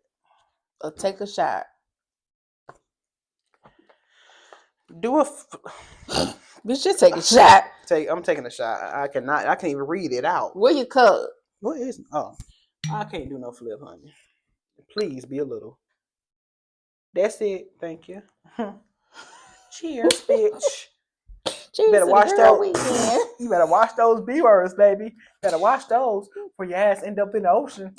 Or take a shot. Bitch, just take a shot. I'm taking a shot. I can't even read it out. Where your cup? What is? Oh, I can't do no flip, honey. Please be a little. That's it. Thank you. Cheers, bitch. Cheers Better to watch the girl those. weekend. You better watch those B words, baby. Better watch those for your ass end up in the ocean.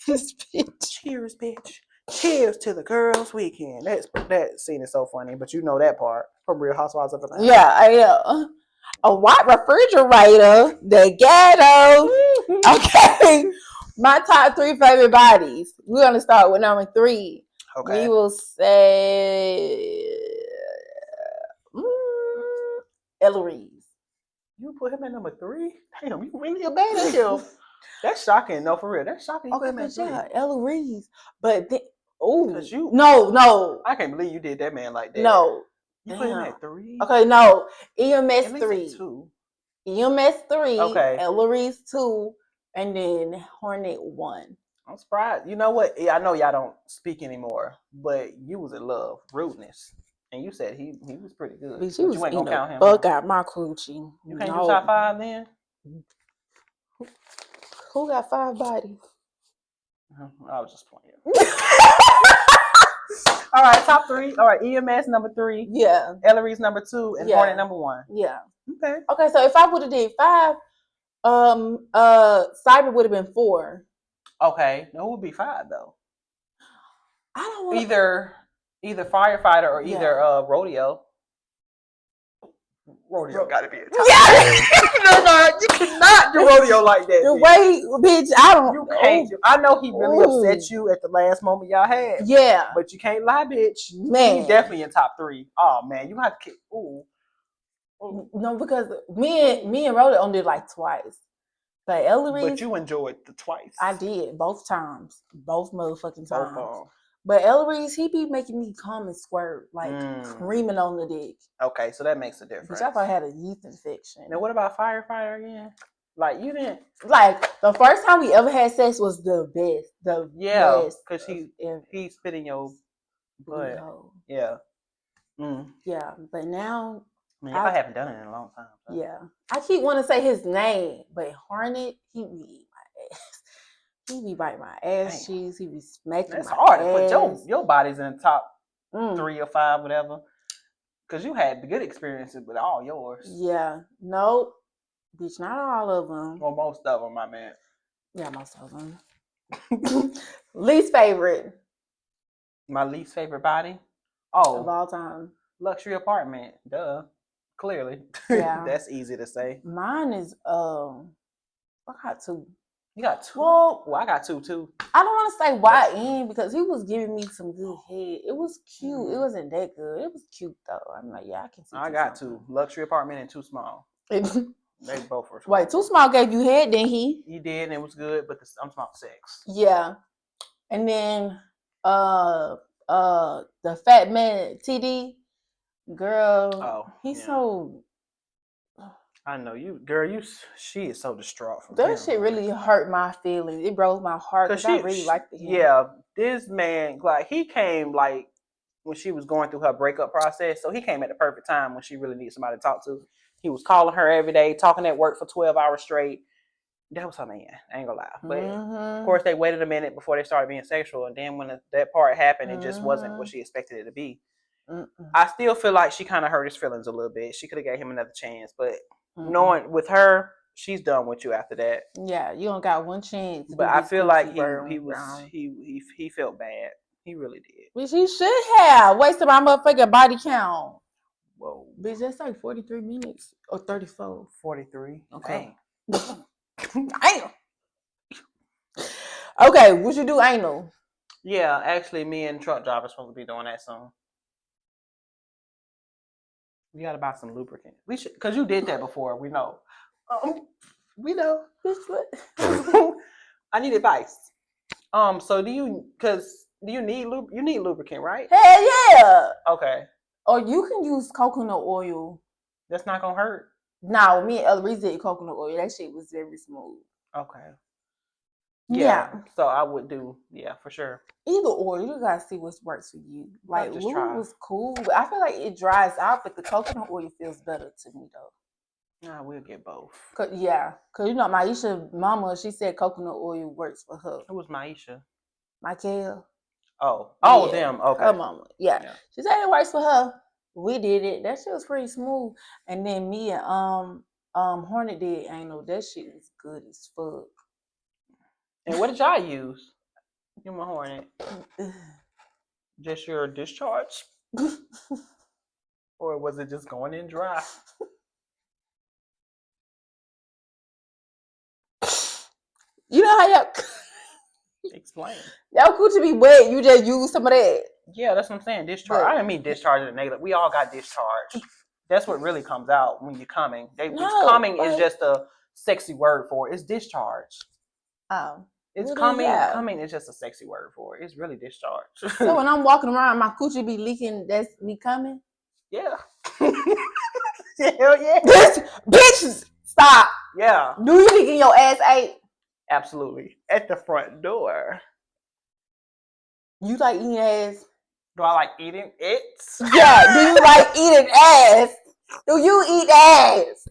This bitch. Cheers, bitch. Cheers to the girls' weekend. That scene is so funny, but you know that part from Real Housewives of Atlanta. Yeah, I know. A white refrigerator, the ghetto. Okay. My top 3 favorite bodies. We're gonna start with number 3. Okay. We will say Ella Reese. You put him at number 3? Damn, you really a bad at him. That's shocking. No, for real. That's shocking. You put him at 3. Yeah, Ella Reese. But Cause you no. I can't believe you did that man like that. No. You put him at 3? Okay, no. EMS at least 3. 2. EMS 3. Okay. Ella Reese 2. And then Hornet 1. I'm surprised. You know what? Yeah, I know y'all don't speak anymore, but you was in love, rudeness, and you said he was pretty good. Bitch, but was you ain't gonna count him. Fuck out my coochie. You can't do top 5 then. Who got 5 bodies? I was just playing. All right, top 3. All right, EMS number 3. Yeah. Ellery's number 2, and Hornet number 1. Yeah. Okay. Okay, so if I would have did 5, Cyber would have been 4. Okay, no, it would be 5 though. I don't want either firefighter or either rodeo. Rodeo got to be a top. Yeah, no, you cannot do rodeo like that. The way, bitch, I don't. You can't. I know he really upset you at the last moment y'all had. Yeah, but you can't lie, bitch. Man, he's definitely in top 3. Oh man, you have to. Ooh. No, because me and Rodeo only did like twice. But Ellery, but you enjoyed the twice. I did both times, both motherfucking times. Both. But Ellery's, he be making me come and squirt, like creaming on the dick. Okay, so that makes a difference. Which I thought I had a yeast infection. Now, what about firefighter again? Like, you didn't... Like, the first time we ever had sex was the best. The best. Because he spit in your butt. Yeah. Yeah, but now... Man, I haven't done it in a long time. So. Yeah. I keep wanting to say his name, but Hornet, he be my ass. He be biting my ass cheeks. He be smacking my ass. It's hard to put your body's in the top 3 or 5, whatever. Because you had the good experiences with all yours. Yeah. Nope. Bitch, not all of them. Well, most of them, my man. Yeah, most of them. Least favorite. My least favorite body? Oh. Of all time. Luxury apartment. Duh. Clearly. Yeah. That's easy to say. Mine is, I got 2. You got 2? Well, I got 2 too. I don't want to say YN because he was giving me some good head. It was cute. It wasn't that good. It was cute though. I'm like, yeah, I can see. I got 2. Luxury apartment and 2 small. They both were. Wait, 2 small gave you head, didn't he? He did, and it was good, but I'm small 6. Yeah. And then the fat man TD, girl, he's so... I know you, girl. She is so distraught from that shit. Really hurt my feelings. It broke my heart because I really liked him. Yeah, this man, like, he came like when she was going through her breakup process. So he came at the perfect time when she really needed somebody to talk to. He was calling her every day, talking at work for 12 hours straight. That was her man. I ain't gonna lie. But of course, they waited a minute before they started being sexual, and then when that part happened, it just wasn't what she expected it to be. I still feel like she kind of hurt his feelings a little bit. She could have gave him another chance, but knowing with her, she's done with you after that. Yeah, you don't got one chance. But I feel like he felt bad. He really did. Which he should have wasted my motherfucking body count. Whoa, bitch, that's like 43 minutes or 34. 43. Okay. Damn. Okay, what you do anal? Yeah, actually, me and truck drivers supposed to be doing that soon. We gotta buy some lubricant. We should, cause you did that before. We know. We know. I need advice. So do you need you need lubricant, right? Hell yeah. Okay. Or you can use coconut oil. That's not gonna hurt. No, me and Ellery did coconut oil. That shit was very smooth. Okay. Yeah. So I would do, for sure. Either or, you gotta see what works for you. Like, lube was cool, but I feel like it dries out, but the coconut oil feels better to me though. Nah, we'll get both. Cause you know Maisha mama, she said coconut oil works for her. It was Maisha. Michael. Them. Okay. Her mama. Yeah. She said it works for her. We did it. That shit was pretty smooth. And then me and Hornet did. I know that shit was good as fuck. And what did y'all use? You my Hornet. Just your discharge? Or was it just going in dry? You know how y'all explain. Y'all coochie be wet. You just use some of that. Yeah, that's what I'm saying. Discharge. I didn't mean discharge in a negative. We all got discharged. That's what really comes out when you're coming. Coming is just a sexy word for it. It's discharge. Oh. It's coming. Coming is just a sexy word for it. It's really discharge. So when I'm walking around, my coochie be leaking. That's me coming. Yeah. Hell yeah. Bitch, stop. Yeah. Do you be getting your ass ate? Absolutely. At the front door. You like eating ass? Do I like eating it? Yeah. Do you like eating ass? Do you eat ass?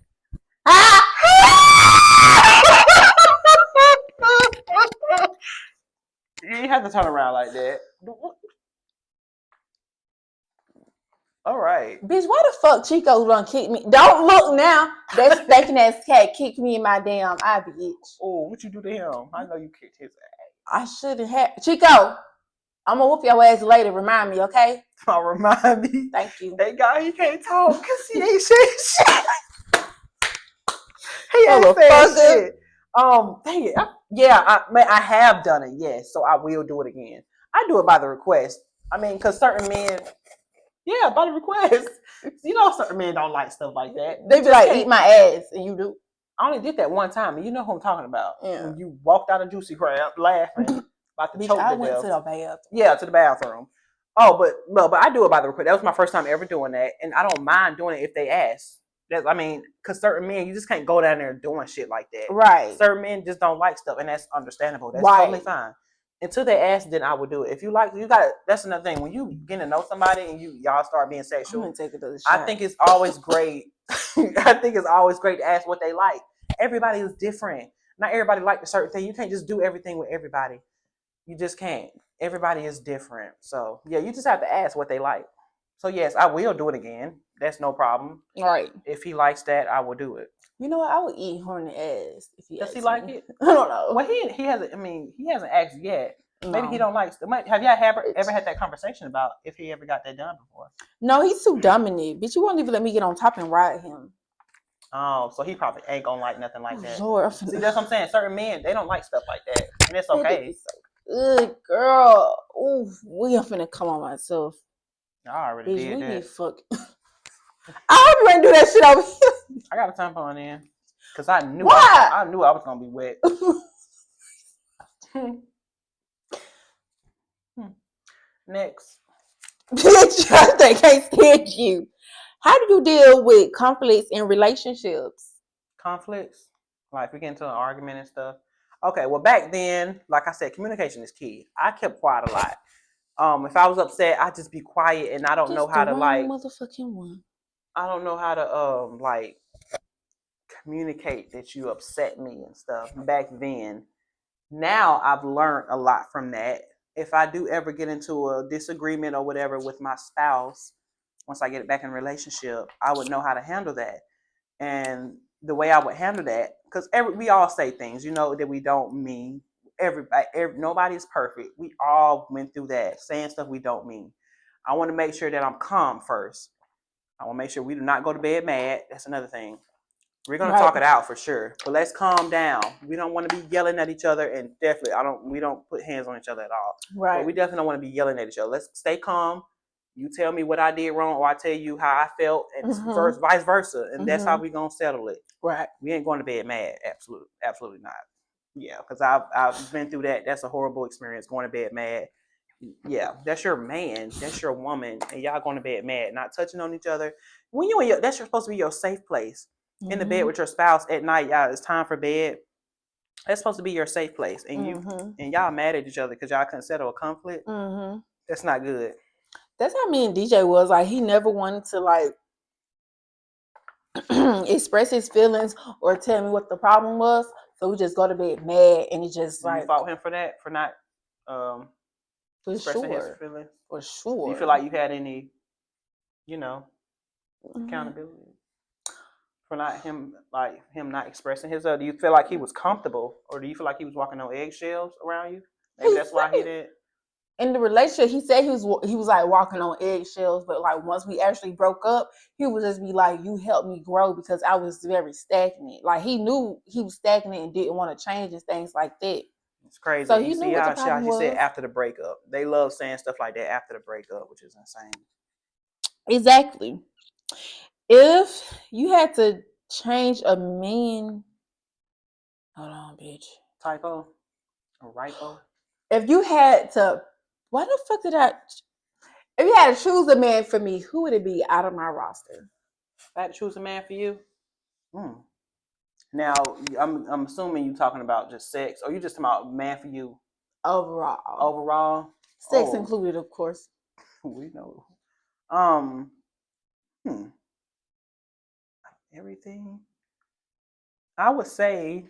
You have to turn around like that. All right. Bitch, why the fuck Chico gonna kick me? Don't look now. That stinking ass cat kicked me in my damn eye, bitch. Oh, what you do to him? I know you kicked his ass. I shouldn't have. Chico, I'm gonna whoop your ass later. Remind me, okay? I'll remind me. Thank you. Thank God he can't talk because he ain't saying shit. He ain't saying shit. Dang it. I have done it, yes. So I will do it again. I do it by the request. I mean, because certain men, yeah, by the request. You know, certain men don't like stuff like that. They be like, eat my ass, and you do. I only did that one time, and you know who I'm talking about. Yeah. When you walked out of Juicy Crab laughing, about to choke to death. I went to the bathroom. Yeah, to the bathroom. Oh, but I do it by the request. That was my first time ever doing that, and I don't mind doing it if they ask. Because certain men, you just can't go down there doing shit like that. Right. Certain men just don't like stuff, and that's understandable. That's totally fine. Until they ask, then I would do it. If you like, you got. That's another thing. When you get to know somebody and y'all start being sexual, I'm gonna take it to the shot. I think it's always great. I think it's always great to ask what they like. Everybody is different. Not everybody likes a certain thing. You can't just do everything with everybody. You just can't. Everybody is different. So yeah, you just have to ask what they like. So yes, I will do it again. That's no problem. Right. If he likes that, I will do it. You know what? I would eat Hornet ass if he. Does he like it? I don't know. Well, he hasn't. I mean, he hasn't asked yet. No. Maybe he don't like. Have y'all ever had that conversation about if he ever got that done before? No, he's too dominant. Bitch, you won't even let me get on top and ride him. Oh, so he probably ain't gonna like nothing like that. Lord, see, that's what I'm saying. Certain men, they don't like stuff like that, and it's okay. Good girl. Ooh, we are finna come on myself. I already bitch, did we that. Need fuck. I hope you ain't do that shit over here. I got a tampon in because I knew I was gonna be wet. Next, bitch, they can't stand you. How do you deal with conflicts in relationships? Conflicts, like we get into an argument and stuff. Okay, well back then, like I said, communication is key. I kept quiet a lot. If I was upset, I'd just be quiet, and I don't know how to motherfucking one. I don't know how to like communicate that you upset me and stuff back then. Now I've learned a lot from that. If I do ever get into a disagreement or whatever with my spouse, once I get it back in a relationship, I would know how to handle that. And the way I would handle that, because we all say things, that we don't mean. Nobody's perfect. We all went through that, saying stuff we don't mean. I want to make sure that I'm calm first. I want to make sure we do not go to bed mad. That's another thing. We're gonna talk it out for sure, but let's calm down. We don't want to be yelling at each other, and definitely, we don't put hands on each other at all. Right. But we definitely don't want to be yelling at each other. Let's stay calm. You tell me what I did wrong, or I tell you how I felt, and vice versa, and that's how we gonna settle it. Right. We ain't going to bed mad. Absolutely not. Yeah, because I've been through that. That's a horrible experience, going to bed mad. Yeah, that's your man, that's your woman, and y'all going to bed mad, not touching on each other. When that's supposed to be your safe place. In the bed with your spouse at night, y'all, it's time for bed. That's supposed to be your safe place, and y'all mad at each other because y'all couldn't settle a conflict. That's not good. That's how me and DJ was. Like, he never wanted to like express his feelings or tell me what the problem was. So we just go to bed mad, and it just you fought him for that, for not expressing his feelings? For sure. Do you feel like you had any, accountability for him not expressing his? Do you feel like he was comfortable, or do you feel like he was walking on eggshells around you? Maybe that's why he didn't. In the relationship, he said he was like walking on eggshells, but like once we actually broke up, he would just be like, "You helped me grow," because I was very stagnant. Like he knew he was stagnant and didn't want to change and things like that. It's crazy. So he knew what the problem was. She said after the breakup. They love saying stuff like that after the breakup, which is insane. Exactly. If you had to change a man, hold on, bitch. Typo or ripo? If you had to, why the fuck did I? If you had to choose a man for me, who would it be out of my roster? If I had to choose a man for you? Now, I'm assuming you're talking about just sex, or you just talking about man for you? Overall. Sex included, of course. We know. Everything. I would say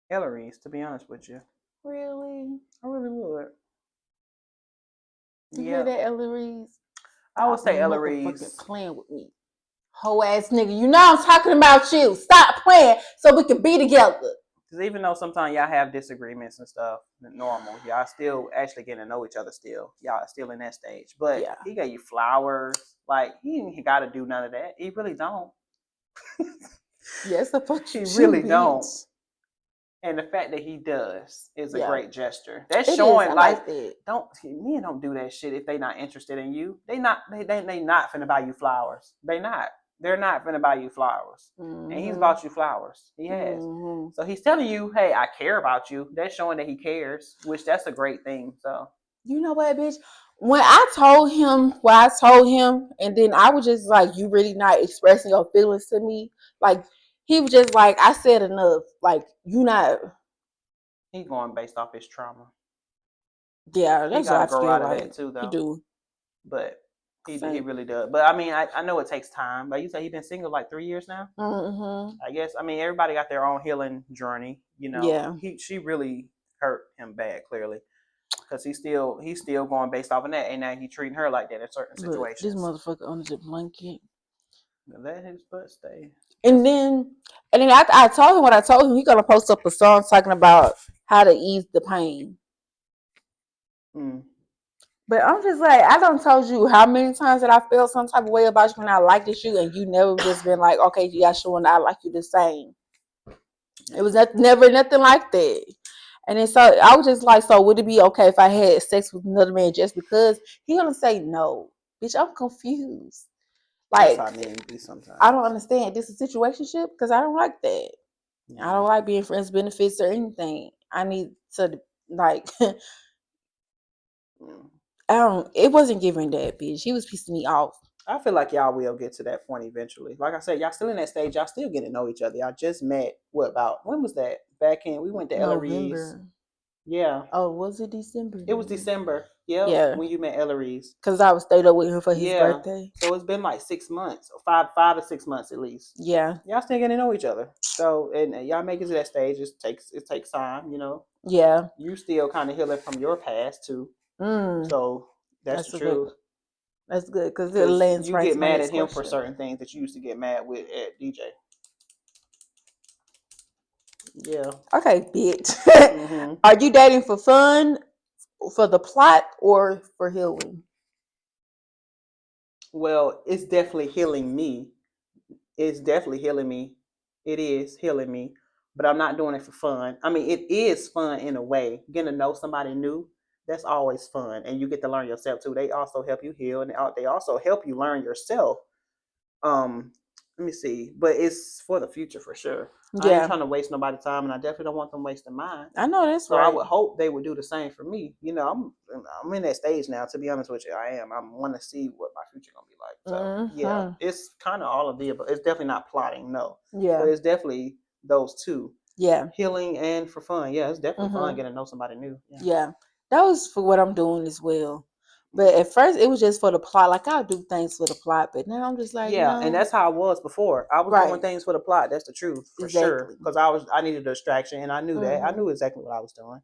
Ellery's, to be honest with you. Really? I really would. You hear that, Ellery's? I would say Ellery's. Playing with me. Hoe ass nigga. You know I'm talking about you. Stop playing so we can be together. Because even though sometimes y'all have disagreements and stuff, normal, y'all still actually getting to know each other still. Y'all still in that stage. But he gave you flowers. Like, he ain't got to do none of that. He really don't. Yes, the fuck he really don't. And the fact that he does is a great gesture. That's showing like men don't do that shit if they not interested in you. They not finna buy you flowers. They're not finna buy you flowers. Mm-hmm. And he's bought you flowers. He has. Mm-hmm. So he's telling you, hey, I care about you. That's showing that he cares, which that's a great thing. So you know what, bitch? When I told him what I told him, and then I was just like, you really not expressing your feelings to me. Like, he was just like, I said enough. Like, you not. He's going based off his trauma. Yeah, that's what I feel out like. Of that too, though. He do. But he really does. But I mean, I know it takes time. Like you said, he's been single like 3 years now. Mm-hmm. I guess. I mean, everybody got their own healing journey. You know. Yeah. She really hurt him bad, clearly. Because he's still going based off of that, and now he's treating her like that in certain situations. This motherfucker under the blanket. Let his butt stay. And then I told him what I told him. He's gonna post up a song talking about how to ease the pain. But I'm just like, I done told you how many times that I felt some type of way about you when I liked you, and you never just been like, okay, yeah, sure, I like you the same. It was never nothing like that. And then so I was just like, so would it be okay if I had sex with another man just because? He gonna say no, bitch. I'm confused. Like, that's how men be sometimes. I don't understand. This is a situationship because I don't like that. I don't like being friends benefits or anything. I need to like. It wasn't giving that, bitch. He was pissing me off. I feel like y'all will get to that point eventually. Like I said, y'all still in that stage. Y'all still getting to know each other. Y'all just met. When was that? Back in, we went to Ellery's. Yeah. Oh, was it December? It was December. Yep. Yeah. When you met Ellery's. Because I was stayed up with him for his birthday. So it's been like 6 months, or 5 to 6 months at least. Yeah. Y'all still getting to know each other. So and y'all make it to that stage. It takes time, you know. Yeah. You still kind of healing from your past too. So that's the truth. That's good because it lands. You get mad at him for certain things that you used to get mad with at DJ. Yeah. Okay, bitch. Mm-hmm. Are you dating for fun, for the plot, or for healing? Well, it's definitely healing me. It's definitely healing me. It is healing me. But I'm not doing it for fun. I mean, it is fun in a way. Getting to know somebody new, that's always fun. And you get to learn yourself too. They also help you heal, and they also help you learn yourself. Let me see. But it's for the future for sure. Yeah. I ain't trying to waste nobody's time, and I definitely don't want them wasting mine. I know that's right. So I would hope they would do the same for me. You know, I'm in that stage now. To be honest with you, I am. I want to see what my future gonna be like. So yeah, it's kind of all of the above. It's definitely not plotting, no. Yeah. But it's definitely those two. Yeah. Healing and for fun. Yeah, it's definitely fun getting to know somebody new. Yeah. That was for what I'm doing as well. But at first, it was just for the plot. Like, I'll do things for the plot, but now I'm just like, yeah, no. and that's how I was before. I was doing things for the plot. That's the truth, for sure. Because I needed a distraction, and I knew that. I knew exactly what I was doing.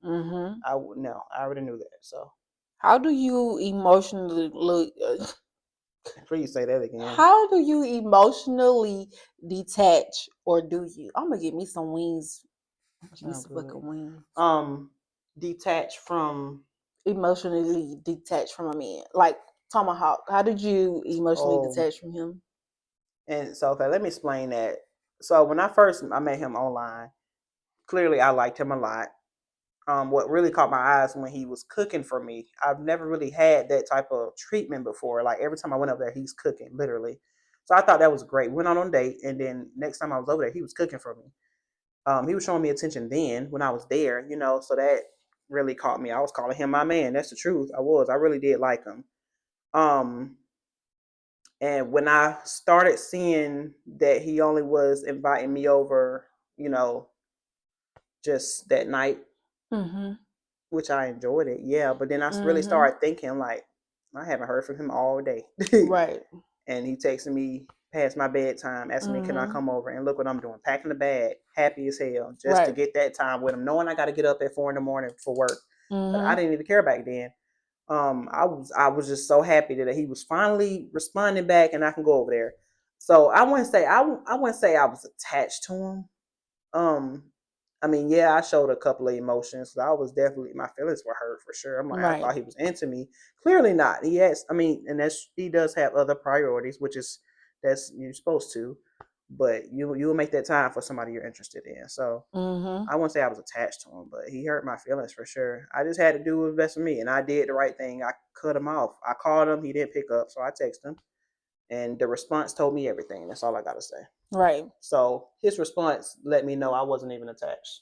I already knew that. So, how do you emotionally look? Please say that again. How do you emotionally detach, or do you? I'm gonna get me some wings. Give me some fucking wings. Detach from. Emotionally detached from a man, like Tomahawk. How did you emotionally detach from him? And so, okay, let me explain that. So when I met him online, clearly I liked him a lot. What really caught my eyes when he was cooking for me. I've never really had that type of treatment before. Like every time I went up there, he's cooking, literally. So I thought that was great. Went on a date, and then next time I was over there, he was cooking for me. He was showing me attention then when I was there, so that really caught me. I was calling him my man. That's the truth. I was. I really did like him. And when I started seeing that he only was inviting me over, just that night, which I enjoyed it, yeah. But then I really started thinking, like, I haven't heard from him all day. Right. And he texted me past my bedtime, asking me, can I come over? And look what I'm doing, packing the bag, happy as hell, just to get that time with him, knowing I got to get up at 4 a.m. for work. But I didn't even care back then. I was just so happy that he was finally responding back, and I can go over there. So I wouldn't say I was attached to him. I mean, yeah, I showed a couple of emotions. I was definitely, my feelings were hurt for sure. I'm like, I thought he was into me. Clearly not. He does have other priorities, that's you're supposed to, but you will make that time for somebody you're interested in. So I wouldn't say I was attached to him, but he hurt my feelings for sure. I just had to do what was best for me, and I did the right thing. I cut him off. I called him. He didn't pick up, so I texted him, and the response told me everything. That's all I got to say. Right. So his response let me know I wasn't even attached.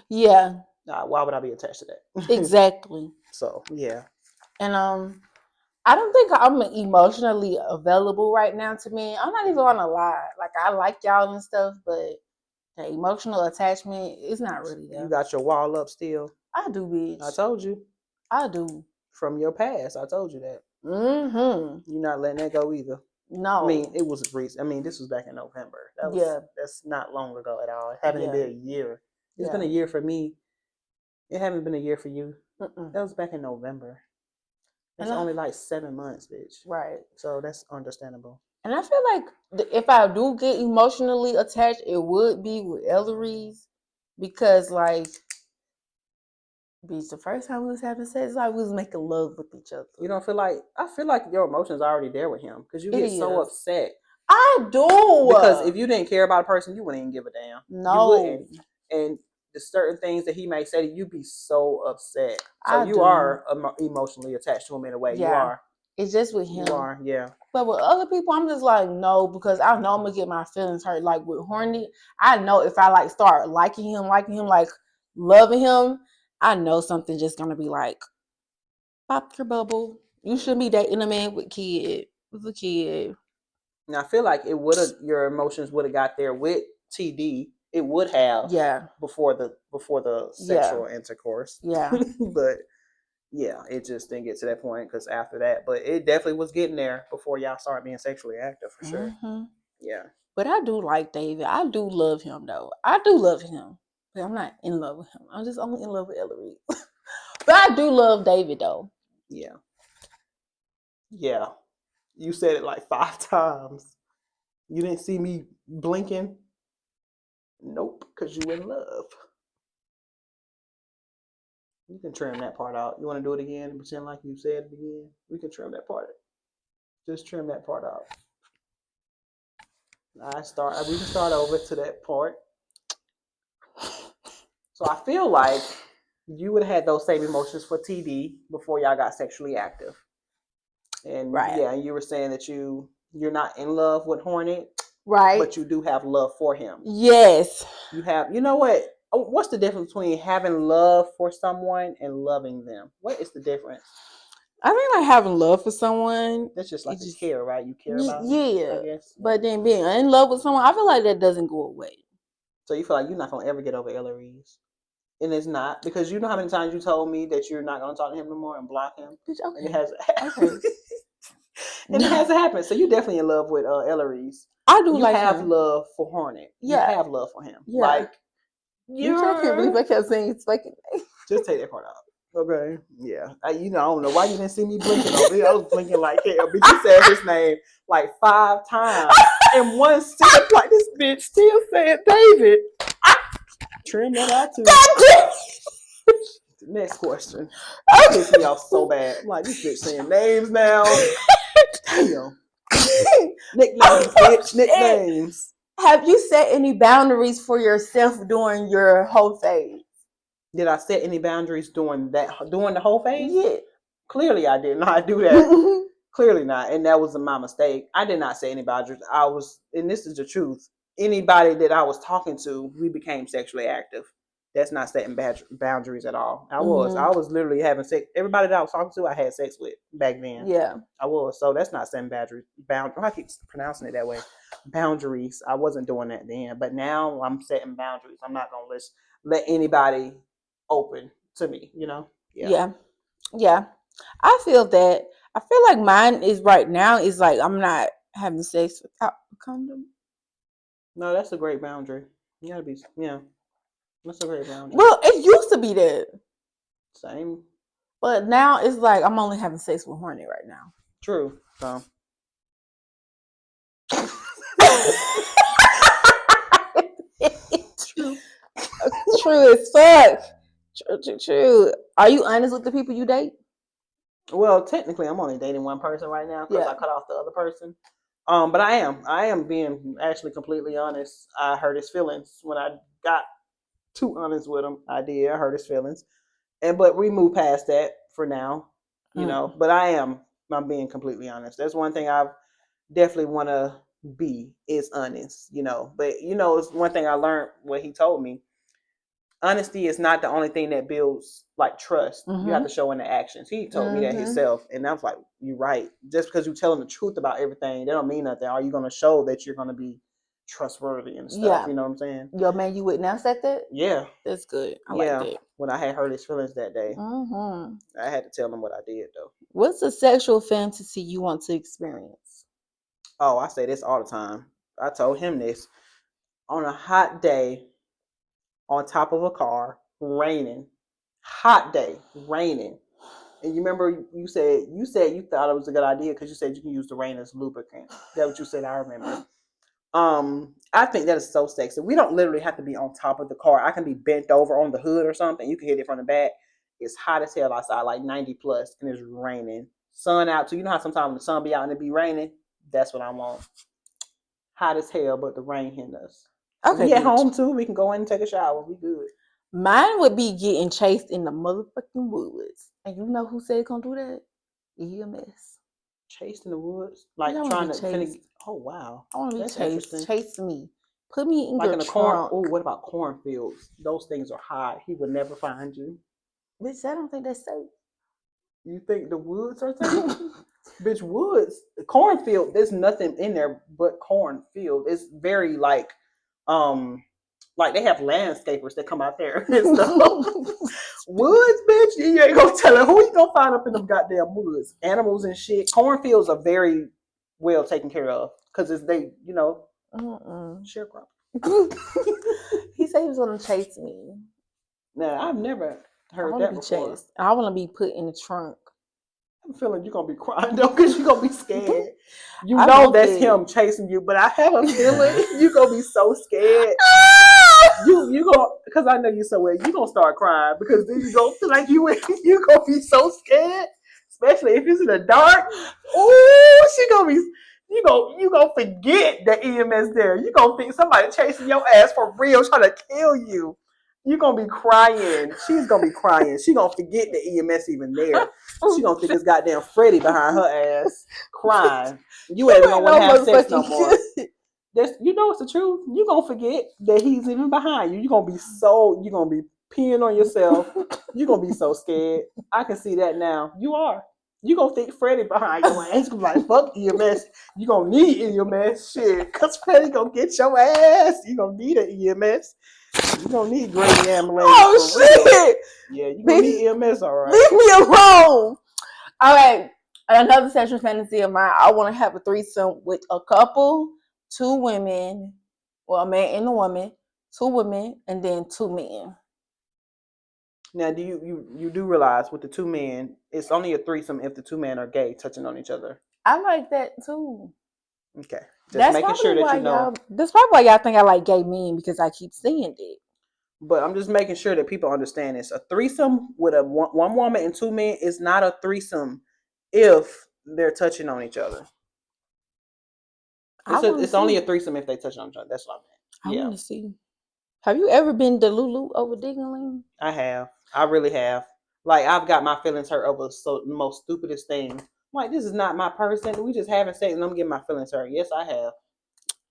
Yeah. Why would I be attached to that? Exactly. So, yeah. And I don't think I'm emotionally available right now to men. I'm not even gonna lie. Like, I like y'all and stuff, but the emotional attachment is not really there. You got your wall up still? I do, bitch. I told you. I do. From your past, I told you that. You're not letting that go either. No. I mean, it was recent. I mean, this was back in November. That's not long ago at all. It haven't been a year. It's been a year for me. It haven't been a year for you. That was back in November. It's only like 7 months, bitch. Right. So that's understandable. And I feel like if I do get emotionally attached, it would be with Ellery's, because, like, bitch, the first time we was having sex, like, we was making love with each other. You don't feel like, I feel like your emotions are already there with him, because you get so upset. I do. Because if you didn't care about a person, you wouldn't even give a damn. No. You wouldn't. And the certain things that he may say to you, be so upset. So you are emotionally attached to him in a way. Yeah. You are. It's just with him. You are, yeah. But with other people, I'm just like, no, because I know I'm gonna get my feelings hurt. Like with Horny, I know if I like start liking him, like loving him, I know something just gonna be like, pop your bubble. You shouldn't be dating a man with a kid. Now I feel like your emotions would have got there with TD. It would have, yeah, before the sexual intercourse. Yeah. But yeah, it just didn't get to that point, because after that, but it definitely was getting there before y'all started being sexually active, for sure. Yeah. But I do like David. I do love him, though. I do love him, but I'm not in love with him. I'm just only in love with Ellery. But I do love David, though. Yeah. Yeah. You said it like 5 times. You didn't see me blinking? Nope, because you in love. You can trim that part out. You want to do it again and pretend like you said it again? We can trim that part. Just trim that part out. We can start over to that part. So I feel like you would have had those same emotions for TD before y'all got sexually active. And yeah, you were saying that you're not in love with Hornet. Right. But you do have love for him. Yes. You know what? What's the difference between having love for someone and loving them? What is the difference? I think like having love for someone. That's just like a care, right? You care about them, I guess. But then being in love with someone, I feel like that doesn't go away. So you feel like you're not going to ever get over Ellery's? And it's not, because you know how many times you told me that you're not going to talk to him no more and block him. Okay. And it has and it hasn't happened. So you're definitely in love with Ellery's. I do. You like have him. love for Hornet. Yeah. You have love for him. Yeah. Like, you can't believe I kept saying it's fucking. Just take that part out. Okay. Yeah. I don't know why you didn't see me blinking over here. I was blinking like hell. Bitch, you said his name like 5 times in one sentence. Like, this bitch still saying David. Trim that out too. Next question. That pissed me off so bad. I'm like, this bitch saying names now. Damn. Nicknames, bitch. Nicknames. Have you set any boundaries for yourself during your whole phase? Did I set any boundaries during the whole phase? Yeah. Clearly, I did not do that. Clearly not, and that was my mistake. I did not set any boundaries. And this is the truth. Anybody that I was talking to, we became sexually active. That's not setting boundaries at all. I was literally having sex. Everybody that I was talking to, I had sex with back then. Yeah, I was. So that's not setting boundaries. I keep pronouncing it that way. Boundaries. I wasn't doing that then, but now I'm setting boundaries. I'm not gonna let anybody open to me. Yeah. I feel that. I feel like mine is right now is like I'm not having sex without a condom. No, that's a great boundary. You gotta be. Yeah. That's a great boundary. Well, it used to be that. Same. But now it's like I'm only having sex with Hornet right now. True. So. True as fuck. True. Are you honest with the people you date? Well, technically, I'm only dating one person right now because I cut off the other person. But I am being actually completely honest. I hurt his feelings when I got too honest with him. I hurt his feelings, but we moved past that for now, But I'm being completely honest. That's one thing I definitely want to be is honest, But it's one thing I learned what he told me. Honesty is not the only thing that builds like trust. Mm-hmm. You have to show in the actions. He told me that himself, and I was like, "You're right. Just because you're telling the truth about everything, that don't mean nothing. Are you going to show that you're going to be trustworthy and stuff?" Yeah. You know what I'm saying? Yo, man, you witnessed that? Yeah, that's good. I like that. When I had hurt his feelings that day, I had to tell him what I did though. What's a sexual fantasy you want to experience? Oh, I say this all the time. I told him this on a hot day. On top of a car, raining, hot day, raining, and you remember you said you thought it was a good idea because you said you can use the rain as lubricant. That's what you said. I remember. I think that is so sexy. We don't literally have to be on top of the car. I can be bent over on the hood or something. You can hit it from the back. It's hot as hell outside, like 90 plus, and it's raining. Sun out too. You know how sometimes the sun be out and it be raining. That's what I want. Hot as hell, but the rain hitting us. Okay, we at home too. We can go in and take a shower. We good. Mine would be getting chased in the motherfucking woods. And you know who said gonna do that? EMS. Chased in the woods? Like trying to finish. Oh wow. I want to be chased. Chase me. Put me in like your trunk. Corn. Oh, what about cornfields? Those things are hot. He would never find you. Bitch, I don't think that's safe. You think the woods are safe? Bitch, woods. Cornfield, there's nothing in there but cornfield. It's very like they have landscapers that come out there and stuff. Woods, bitch, you ain't gonna tell her who you gonna find up in them goddamn woods. Animals and shit. Cornfields are very well taken care of because it's sharecropper. He said he was gonna chase me. Nah, I've never heard that before. Chased. I want to be put in the trunk. I'm feeling you're gonna be crying though, because you're gonna be scared. You know that's him chasing you, but I have a feeling you're gonna be so scared. You gonna, because I know you so well, you gonna start crying because then you gonna feel like you gonna be so scared, especially if it's in the dark. Ooh, you gonna forget that EMS there. You gonna think somebody chasing your ass for real, trying to kill you. You're gonna be crying. She's gonna be crying. She gonna forget the EMS even there. She gonna think it's goddamn Freddy behind her ass crying. You ain't gonna want to have sex no more. It's the truth. You gonna forget that he's even behind you. You're gonna be peeing on yourself. You're gonna be so scared. I can see that now. You are. You gonna think Freddy behind your ass. You gonna be like, fuck EMS. You gonna need EMS shit. Cause Freddy gonna get your ass. You gonna need an EMS. You don't need great ambulance. Oh shit! Yeah, you gonna need EMS, all right. Leave me alone. All right. Another sexual fantasy of mine. I want to have a threesome with a couple, 2 women, well, a man and a woman, 2 women, and then 2 men. Now, do you do realize with the 2 men, it's only a threesome if the 2 men are gay, touching on each other? I like that too. Okay, just that's making sure that you know. That's probably why y'all think I like gay men, because I keep seeing it. But I'm just making sure that people understand this. A threesome with a one woman and 2 men is not a threesome if they're touching on each other. It's only a threesome if they touch on each other. That's what I meant. I want to see. Have you ever been to Lulu over Dingaling? I have. I really have. Like, I've got my feelings hurt over the most stupidest things. Like, this is not my person. We just having sex and I'm getting my feelings hurt. Yes, I have.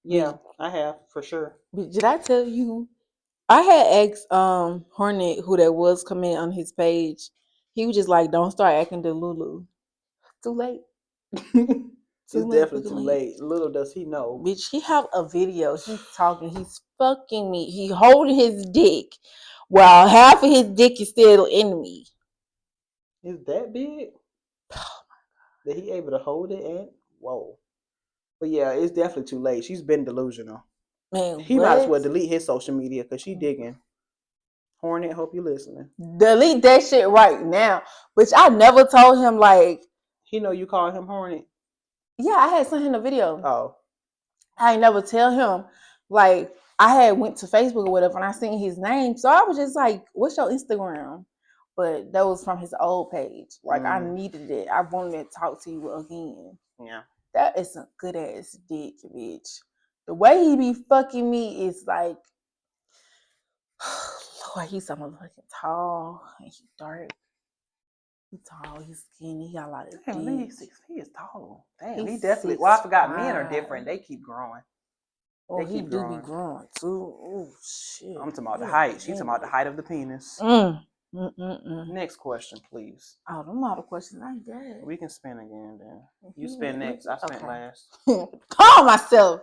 Yeah, I have, for sure. Did I tell you? I had asked Hornet who that was coming on his page. He was just like, "Don't start acting Delulu." Too late. It's definitely too late. Little does he know. Bitch, he have a video. He's talking. He's fucking me. He holding his dick while half of his dick is still in me. Is that big? That he able to hold it and whoa. But yeah, it's definitely too late. She's been delusional. Man, he might as well delete his social media because she digging. Hornet, hope you listening. Delete that shit right now. Which I never told him, like, he know you call him Hornet. Yeah, I had sent him a video. Oh. I ain't never tell him. Like, I had went to Facebook or whatever and I seen his name. So I was just like, what's your Instagram? But that was from his old page. Like, I needed it. I wanted to talk to you again. Yeah. That is a good ass dick, bitch. The way he be fucking me is like, Lord, he's so motherfucking tall and he dark. He's tall, he's skinny, he got a lot of dick. He is tall. Damn, he definitely. Well, I forgot. Men are different. They keep growing. Oh, he do be growing too. Oh shit. I'm talking about the height. She's talking about the height of the penis. Next question, please. Oh, them all the questions I got. We can spin again then. You spin next. I spent last. Call myself.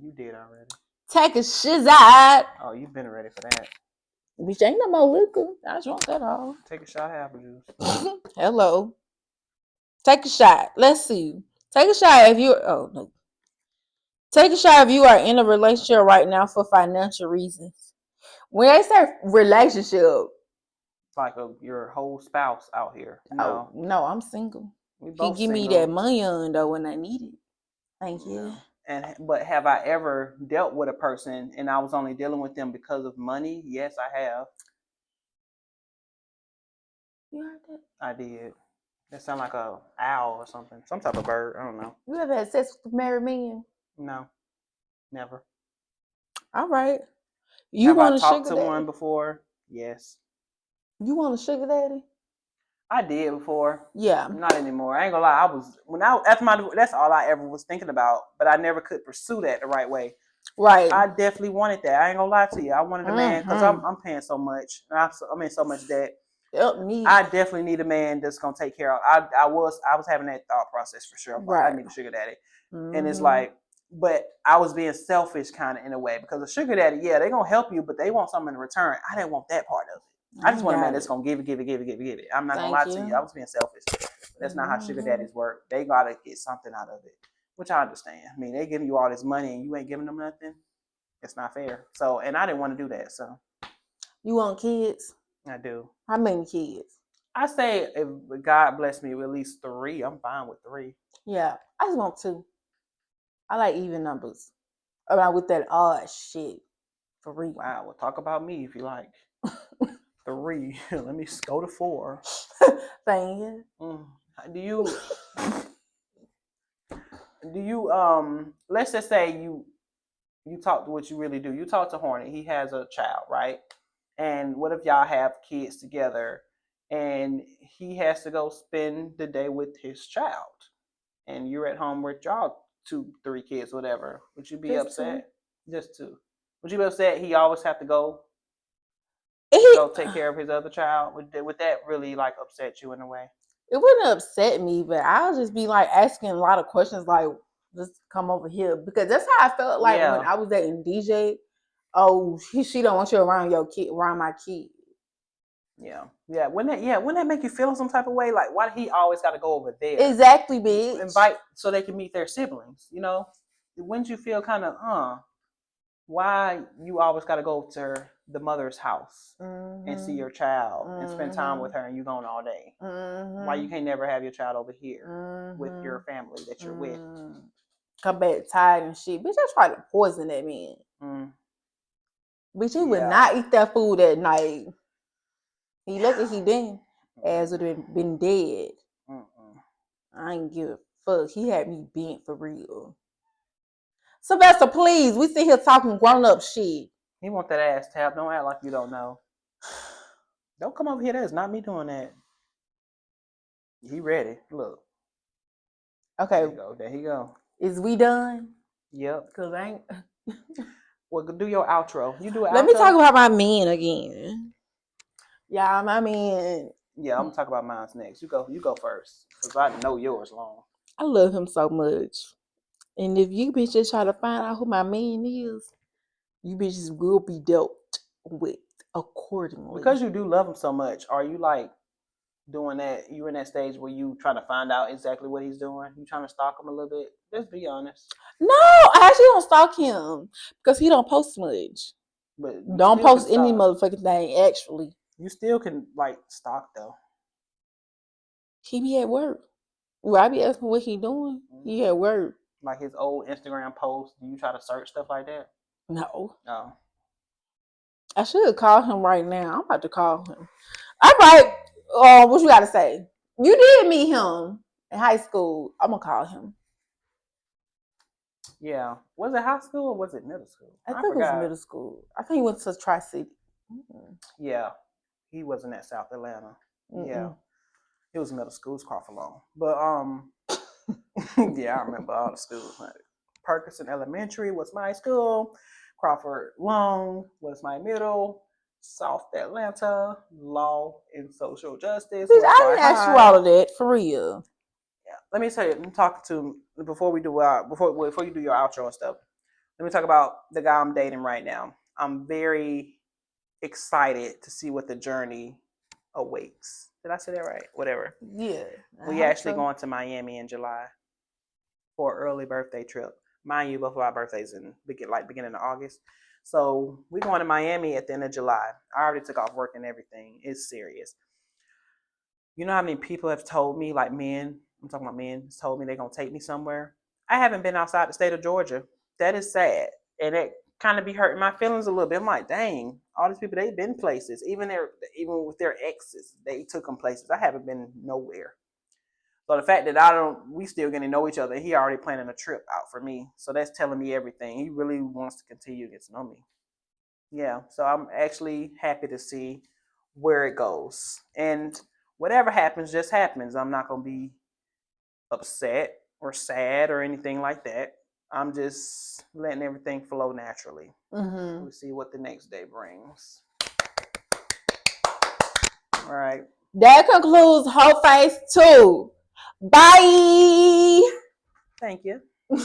You did already. Take a shizat. Oh, you've been ready for that. Bitch, ain't no more liquor. I drunk that all. Take a shot of apple juice. Hello. Take a shot. Let's see. Take a shot if you. Oh no. Take a shot if you are in a relationship right now for financial reasons. When they say relationship, like your whole spouse out here. No, no, I'm single. He give me that money on though when I need it. Thank you. But have I ever dealt with a person and I was only dealing with them because of money? Yes, I have. You heard that? I did. That sound like a owl or something. Some type of bird. I don't know. You ever had sex with a married man? No, never. All right. Have I talked to one before? Yes. You want a sugar daddy? I did before. Yeah. Not anymore. I ain't gonna lie. That's all I ever was thinking about, but I never could pursue that the right way. Right. I definitely wanted that. I ain't gonna lie to you. I wanted a man because I'm paying so much. I'm in so much debt. Help me. I definitely need a man that's gonna take care of. I was having that thought process for sure. Right. I need a sugar daddy, and it's like, but I was being selfish kind of in a way because a sugar daddy, yeah, they gonna help you, but they want something in return. I didn't want that part of it. I just want a man that's gonna give it. I'm not gonna lie to you. I was being selfish. That's not how sugar daddies work. They gotta get something out of it, which I understand. I mean, they giving you all this money and you ain't giving them nothing. It's not fair. So, and I didn't want to do that. So, you want kids? I do. How many kids? I say if God bless me with at least 3, I'm fine with 3. Yeah, I just want 2. I like even numbers. About with that odd shit. For real. Wow. Well, talk about me if you like. 3. Let me go to 4. Thank you. Do you let's just say you talk to what you really do. You talk to Hornet. He has a child, right? And what if y'all have kids together and he has to go spend the day with his child and you're at home with y'all 2, 3 kids, whatever? Would you be upset? Just 2. Would you be upset he always have to go take care of his other child? Would that really like upset you in a way? It wouldn't upset me, but I'll just be like asking a lot of questions like, just come over here. Because that's how I felt like when I was dating DJ. Oh, she don't want you around your kid, around my kid. Yeah. Wouldn't that make you feel some type of way? Like, why did he always got to go over there? Exactly, bitch. Invite so they can meet their siblings. You know, wouldn't you feel kind of why you always got to go to the mother's house and see your child and spend time with her, and you gone all day? Why you can't never have your child over here with your family that you're with? Come back tired and shit. Bitch, I tried to poison that man. Bitch, he would not eat that food at night. He lucky he didn't, as would have been dead. I ain't give a fuck. He had me bent for real. Sylvester, please. We sit here talking grown up shit. He want that ass tap. Don't act like you don't know. Don't come over here. That's not me doing that. He ready. Look. Okay. There he go. Is we done? Yep. Cause I ain't. Well, do your outro. You do an outro. Let me talk about my man again. Yeah, my man. Yeah, I'm gonna talk about mine next. You go first, cause I know yours long. I love him so much, and if you bitches try to find out who my man is, you bitches will be dealt with accordingly. Because you do love him so much, are you like doing that? You in that stage where you trying to find out exactly what he's doing? You trying to stalk him a little bit? Just be honest. No, I actually don't stalk him because he don't post much. But don't post any motherfucking thing. Actually, you still can like stalk though. He be at work. Well, I be asking what he doing. He at work. Like his old Instagram posts. Do you try to search stuff like that? No. Oh. I should call him right now. I'm about to call him. All right. What you got to say? You did meet him in high school. I'm gonna call him. Yeah. Was it high school or was it middle school? I think it was middle school. I think he went to Tri-City. Yeah. He wasn't at South Atlanta. Yeah. It was middle school. It was Crawford Long. But yeah, I remember all the schools. Perkinson Elementary was my school. Crawford Long was my middle. South Atlanta Law and Social Justice. Bitch, I didn't ask you all of that for real. Yeah, let me tell you. I'm talking to before we do before you do your outro and stuff. Let me talk about the guy I'm dating right now. I'm very excited to see what the journey awaits. Did I say that right? Whatever. Yeah. We actually going to Miami in July for an early birthday trip. Mind you, both of our birthdays in beginning of August. So we're going to Miami at the end of July. I already took off work and everything. It's serious. You know how many people have told me, like men, I'm talking about men, told me they're going to take me somewhere? I haven't been outside the state of Georgia. That is sad. And it kind of be hurting my feelings a little bit. I'm like, dang, all these people, they've been places. Even with their exes, they took them places. I haven't been nowhere. So the fact that we still getting to know each other, he already planning a trip out for me. So that's telling me everything. He really wants to continue to get to know me. Yeah, so I'm actually happy to see where it goes. And whatever happens, just happens. I'm not going to be upset or sad or anything like that. I'm just letting everything flow naturally. We'll see what the next day brings. All right. That concludes Whole Phase 2. Bye. Thank you.